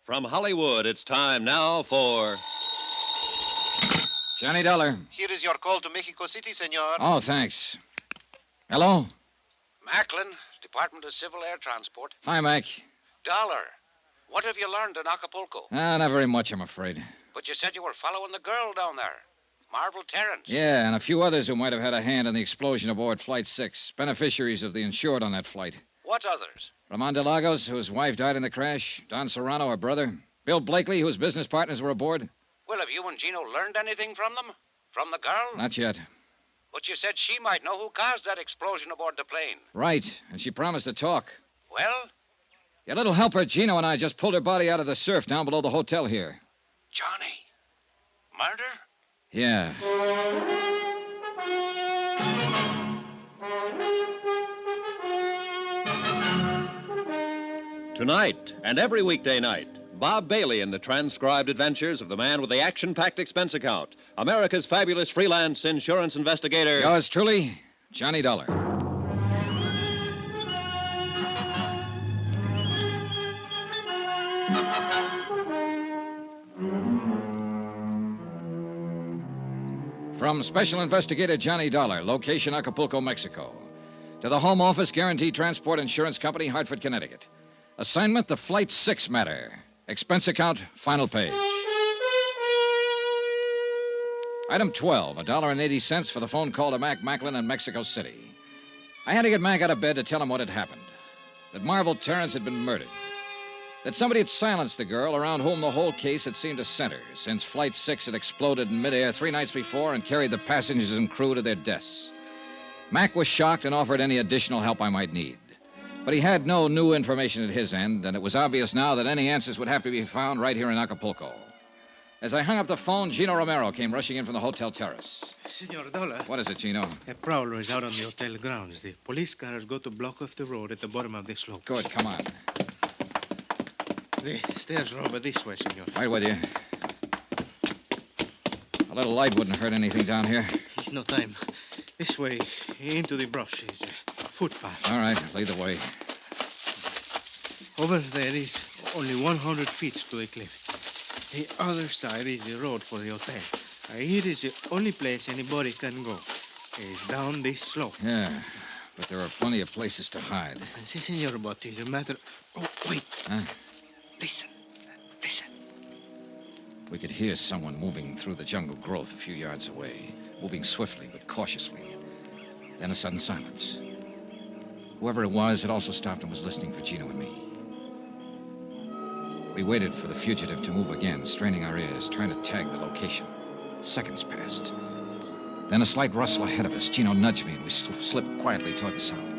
From Hollywood, it's time now for
Johnny Dollar.
Here is your call to Mexico City, senor.
Oh, thanks. Hello?
Macklin, Department of Civil Air Transport.
Hi, Mac.
Dollar, what have you learned in Acapulco?
Not very much, I'm afraid.
But you said you were following the girl down there, Marvel Terrence.
Yeah, and a few others who might have had a hand in the explosion aboard Flight 6, beneficiaries of the insured on that flight.
What others?
Ramon de Lagos, whose wife died in the crash. Don Serrano, her brother. Bill Blakely, whose business partners were aboard.
Well, have you and Gino learned anything from them? From the girl?
Not yet.
But you said she might know who caused that explosion aboard the plane.
Right, and she promised to talk.
Well?
Your little helper, Gino, and I just pulled her body out of the surf down below the hotel here.
Johnny? Murder?
Yeah.
Tonight and every weekday night, Bob Bailey in the transcribed adventures of the man with the action-packed expense account, America's fabulous freelance insurance investigator.
Yours truly, Johnny Dollar. From Special Investigator Johnny Dollar, location Acapulco, Mexico, to the Home Office Guaranteed Transport Insurance Company, Hartford, Connecticut. Assignment, the Flight 6 matter. Expense account, final page. Item 12, $1.80 for the phone call to Mac Macklin in Mexico City. I had to get Mac out of bed to tell him what had happened. That Marvel Terrence had been murdered. That somebody had silenced the girl around whom the whole case had seemed to center, since Flight 6 had exploded in midair 3 nights before and carried the passengers and crew to their deaths. Mac was shocked and offered any additional help I might need. But he had no new information at his end, and it was obvious now that any answers would have to be found right here in Acapulco. As I hung up the phone, Gino Romero came rushing in from the hotel terrace.
Senor Dollar.
What is it, Gino?
A prowler is out on the hotel grounds. The police cars go to block off the road at the bottom of the slope.
Good, come on.
The stairs are over this way, senor.
Right with you. A little light wouldn't hurt anything down here.
There's no time. This way, into the brush, is a footpath.
All right, lead the way.
Over there is only 100 feet to a cliff. The other side is the road for the hotel. Here is the only place anybody can go. It's down this slope.
Yeah, but there are plenty of places to hide.
Si, senor, but it's a matter... Oh, wait.
Huh?
Listen.
We could hear someone moving through the jungle growth a few yards away, moving swiftly but cautiously. Then a sudden silence. Whoever it was had also stopped and was listening for Gino and me. We waited for the fugitive to move again, straining our ears, trying to tag the location. Seconds passed. Then a slight rustle ahead of us. Gino nudged me, and we slipped quietly toward the sound.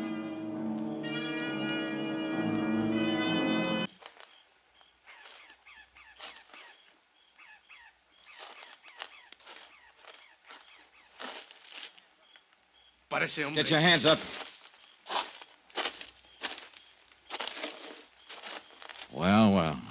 Get your hands up. Well.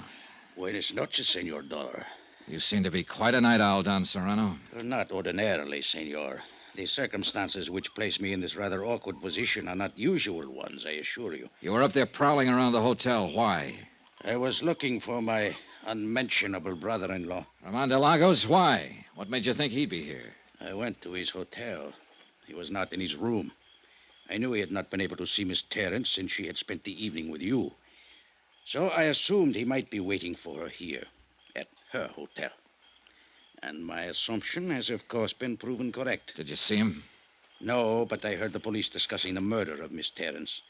Buenas noches, Senor Dollar.
You seem to be quite a night owl, Don Serrano.
Not ordinarily, Senor. The circumstances which place me in this rather awkward position are not usual ones, I assure you.
You were up there prowling around the hotel. Why?
I was looking for my unmentionable brother-in-law.
Ramon de Lagos? Why? What made you think he'd be here?
I went to his hotel. He was not in his room. I knew he had not been able to see Miss Terrence since she had spent the evening with you. So I assumed he might be waiting for her here, at her hotel. And my assumption has, of course, been proven correct.
Did you see him?
No, but I heard the police discussing the murder of Miss Terrence.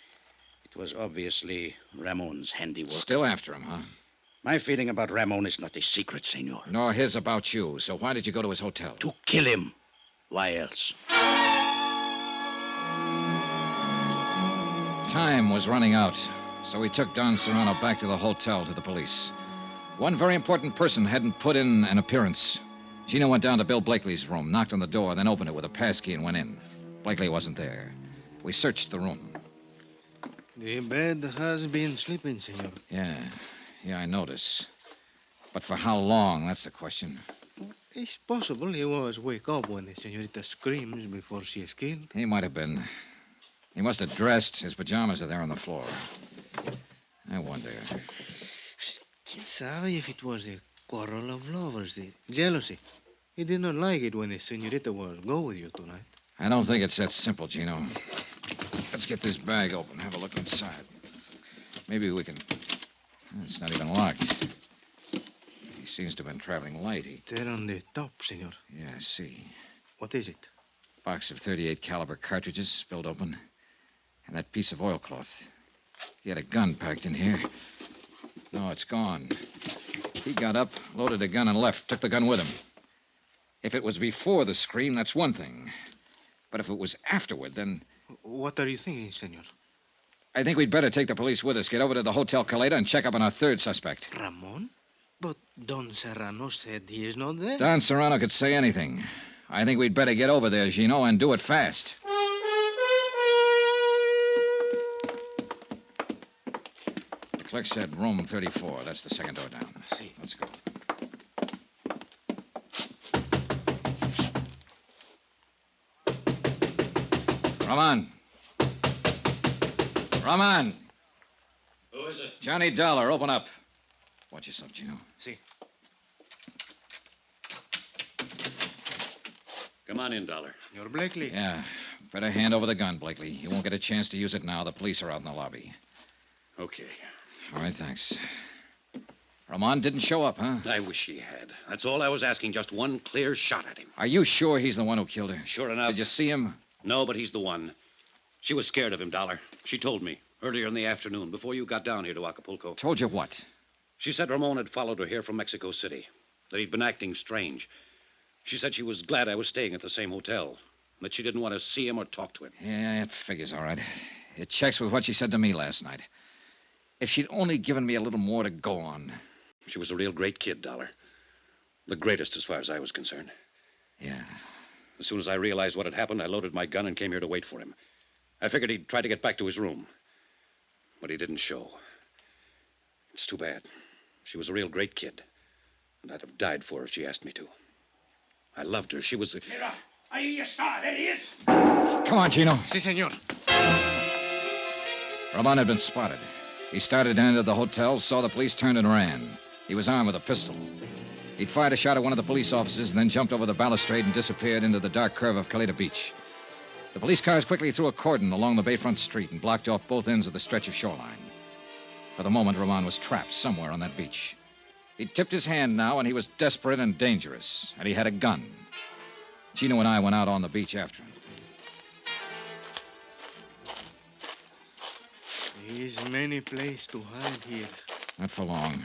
It was obviously Ramon's handiwork.
Still after him, huh?
My feeling about Ramon is not a secret, Senor.
Nor his about you. So why did you go to his hotel?
To kill him. Why else?
Time was running out, so we took Don Serrano back to the hotel to the police. One very important person hadn't put in an appearance. Gino went down to Bill Blakely's room, knocked on the door, then opened it with a passkey and went in. Blakely wasn't there. We searched the room.
The bed has been sleeping, senor.
Yeah, I notice. But for how long, that's the question.
It's possible he was wake up when the senorita screams before she is killed.
He might have been. He must have dressed. His pajamas are there on the floor. I wonder.
Quien sabe if it was a quarrel of lovers, the jealousy. He did not like it when the senorita was go with you tonight.
I don't think it's that simple, Gino. Let's get this bag open, have a look inside. Maybe we can... It's not even locked. He seems to have been traveling light.
There on the top, senor.
Yeah, I see.
What is it?
Box of .38 caliber cartridges spilled open. And that piece of oilcloth. He had a gun packed in here. No, it's gone. He got up, loaded a gun, and left. Took the gun with him. If it was before the scream, that's one thing. But if it was afterward, then...
What are you thinking, senor?
I think we'd better take the police with us, get over to the Hotel Caleta, and check up on our third suspect.
Ramon? But Don Serrano said he is not there.
Don Serrano could say anything. I think we'd better get over there, Gino, and do it fast. The clerk said room 34. That's the second door down.
See.
Let's go. Ramon. Ramon.
Who is it?
Johnny Dollar, open up. Watch yourself, Gino.
See.
Come on in, Dollar.
You're Blakely.
Yeah. Better hand over the gun, Blakely. You won't get a chance to use it now. The police are out in the lobby.
Okay.
All right, thanks. Ramon didn't show up, huh?
I wish he had. That's all I was asking. Just one clear shot at him.
Are you sure he's the one who killed her?
Sure enough.
Did you see him?
No, but he's the one. She was scared of him, Dollar. She told me earlier in the afternoon, before you got down here to Acapulco.
Told you what?
She said Ramon had followed her here from Mexico City, that he'd been acting strange. She said she was glad I was staying at the same hotel, that she didn't want to see him or talk to him.
Yeah, it figures all right. It checks with what she said to me last night. If she'd only given me a little more to go on.
She was a real great kid, Dollar. The greatest as far as I was concerned.
Yeah.
As soon as I realized what had happened, I loaded my gun and came here to wait for him. I figured he'd try to get back to his room. But he didn't show. It's too bad. She was a real great kid. And I'd have died for her if she asked me to. I loved her. She was the...
Mira, ahí está. There he is.
Come on, Gino.
Si, senor.
Ramon had been spotted. He started and entered the hotel, saw the police, turned and ran. He was armed with a pistol. He'd fired a shot at one of the police officers and then jumped over the balustrade and disappeared into the dark curve of Caleta Beach. The police cars quickly threw a cordon along the bayfront street and blocked off both ends of the stretch of shoreline. For the moment, Ramon was trapped somewhere on that beach. He'd tipped his hand now, and he was desperate and dangerous, and he had a gun. Gino and I went out on the beach after him.
There's many places to hide here.
Not for long.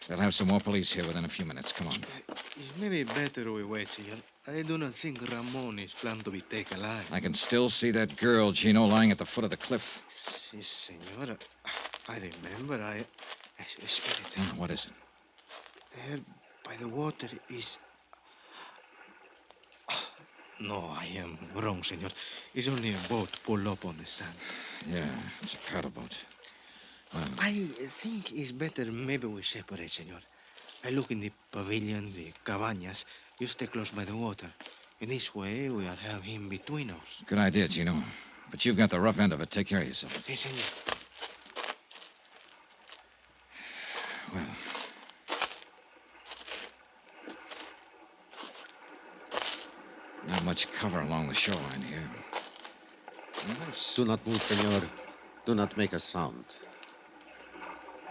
They'll have some more police here within a few minutes. Come on.
It's maybe better we wait, senor. I do not think Ramon is planned to be taken alive.
I can still see that girl, Gino, lying at the foot of the cliff.
Si, senor. I remember. Spirit.
What is it?
There by the water is... No, I am wrong, senor. It's only a boat pulled up on the sand.
Yeah, it's a paddle boat. Well,
I think it's better maybe we separate, senor. I look in the pavilion, the cabañas. You stay close by the water. In this way, we'll have him between us.
good idea, Gino. But you've got the rough end of it. Take care of yourself.
Si, senor.
Well... Not much cover along the shoreline here.
Do not move, senor. Do not make a sound.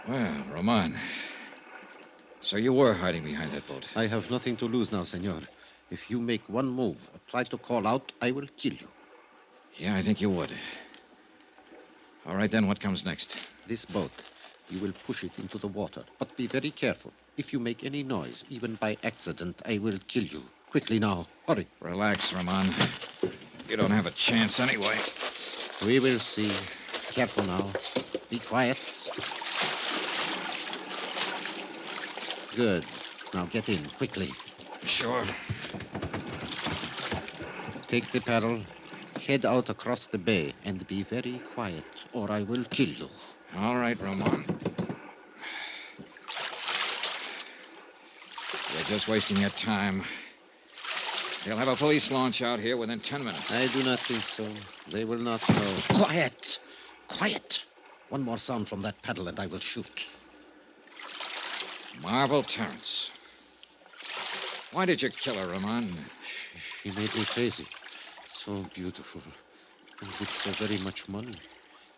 Well, Roman. So you were hiding behind that boat.
I have nothing to lose now, senor. If you make one move or try to call out, I will kill you.
Yeah, I think you would. All right, then, what comes next?
This boat, you will push it into the water. But be very careful. If you make any noise, even by accident, I will kill you. Quickly now. Hurry.
Relax, Roman. You don't have a chance anyway.
We will see. Careful now. Be quiet. Good. Now get in, quickly.
Sure.
Take the paddle, head out across the bay, and be very quiet, or I will kill you.
All right, Roman. You're just wasting your time. They'll have a police launch out here within 10 minutes.
I do not think so. They will not know. Quiet! Quiet! One more sound from that paddle and I will shoot.
Marvel Terrence. Why did you kill her, Ramon?
She made me crazy. So beautiful. And with so very much money.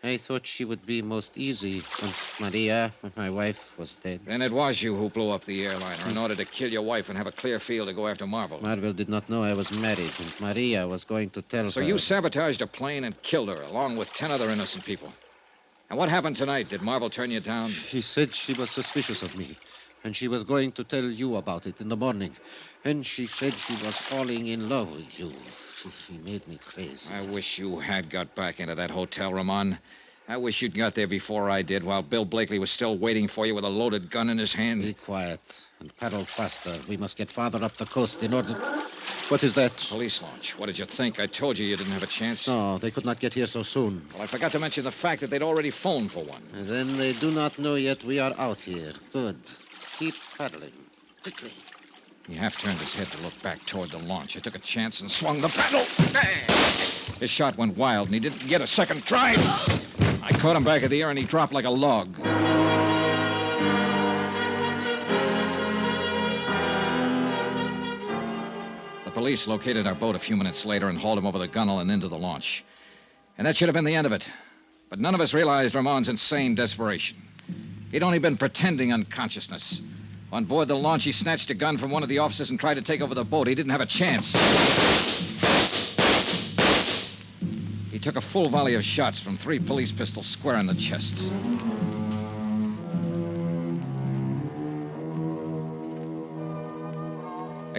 I thought she would be most easy once Maria, my wife, was dead.
Then it was you who blew up the airliner in order to kill your wife and have a clear field to go after Marvel.
Marvel did not know I was married, and Maria was going to tell her.
So you sabotaged a plane and killed her, along with 10 other innocent people. And what happened tonight? Did Marvel turn you down?
She said she was suspicious of me, and she was going to tell you about it in the morning. And she said she was falling in love with you. She made me crazy.
I wish you had got back into that hotel, Ramon. I wish you'd got there before I did, while Bill Blakely was still waiting for you with a loaded gun in his hand.
Be quiet and paddle faster. We must get farther up the coast in order... What is that?
Police launch. What did you think? I told you didn't have a chance.
No, they could not get here so soon.
Well, I forgot to mention the fact that they'd already phoned for one.
And then they do not know yet we are out here. Good. Keep paddling. Quickly.
He half-turned his head to look back toward the launch. I took a chance and swung the paddle. His shot went wild, and he didn't get a second try. I caught him back of the air, and he dropped like a log. The police located our boat a few minutes later and hauled him over the gunwale and into the launch. And that should have been the end of it. But none of us realized Ramon's insane desperation. He'd only been pretending unconsciousness. On board the launch, he snatched a gun from one of the officers and tried to take over the boat. He didn't have a chance. He took a full volley of shots from 3 police pistols square in the chest.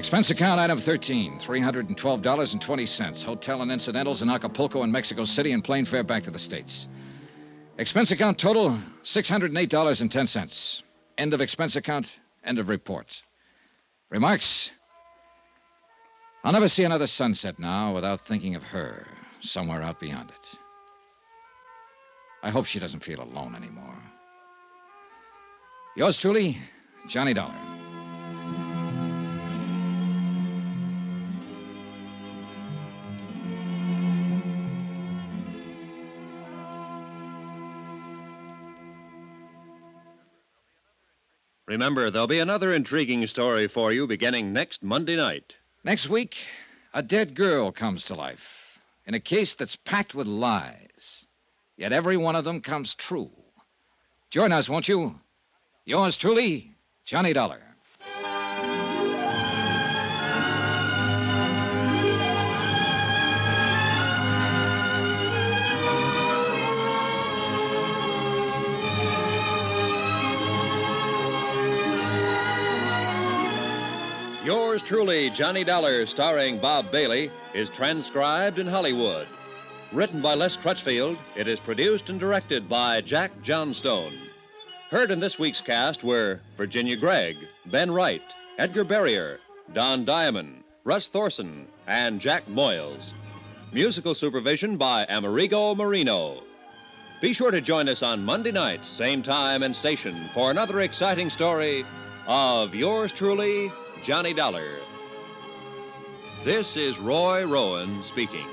Expense account item 13, $312.20. Hotel and incidentals in Acapulco and Mexico City and plane fare back to the States. Expense account total, $608.10. End of expense account, end of report. Remarks? I'll never see another sunset now without thinking of her somewhere out beyond it. I hope she doesn't feel alone anymore. Yours truly, Johnny Dollar.
Remember, there'll be another intriguing story for you beginning next Monday night.
Next week, a dead girl comes to life in a case that's packed with lies. Yet every one of them comes true. Join us, won't you? Yours truly, Johnny Dollar.
Yours truly, Johnny Dollar, starring Bob Bailey, is transcribed in Hollywood. Written by Les Crutchfield, it is produced and directed by Jack Johnstone. Heard in this week's cast were Virginia Gregg, Ben Wright, Edgar Barrier, Don Diamond, Russ Thorson, and Jack Moyles. Musical supervision by Amerigo Marino. Be sure to join us on Monday night, same time and station, for another exciting story of yours truly, Johnny Dollar. This is Roy Rowan speaking.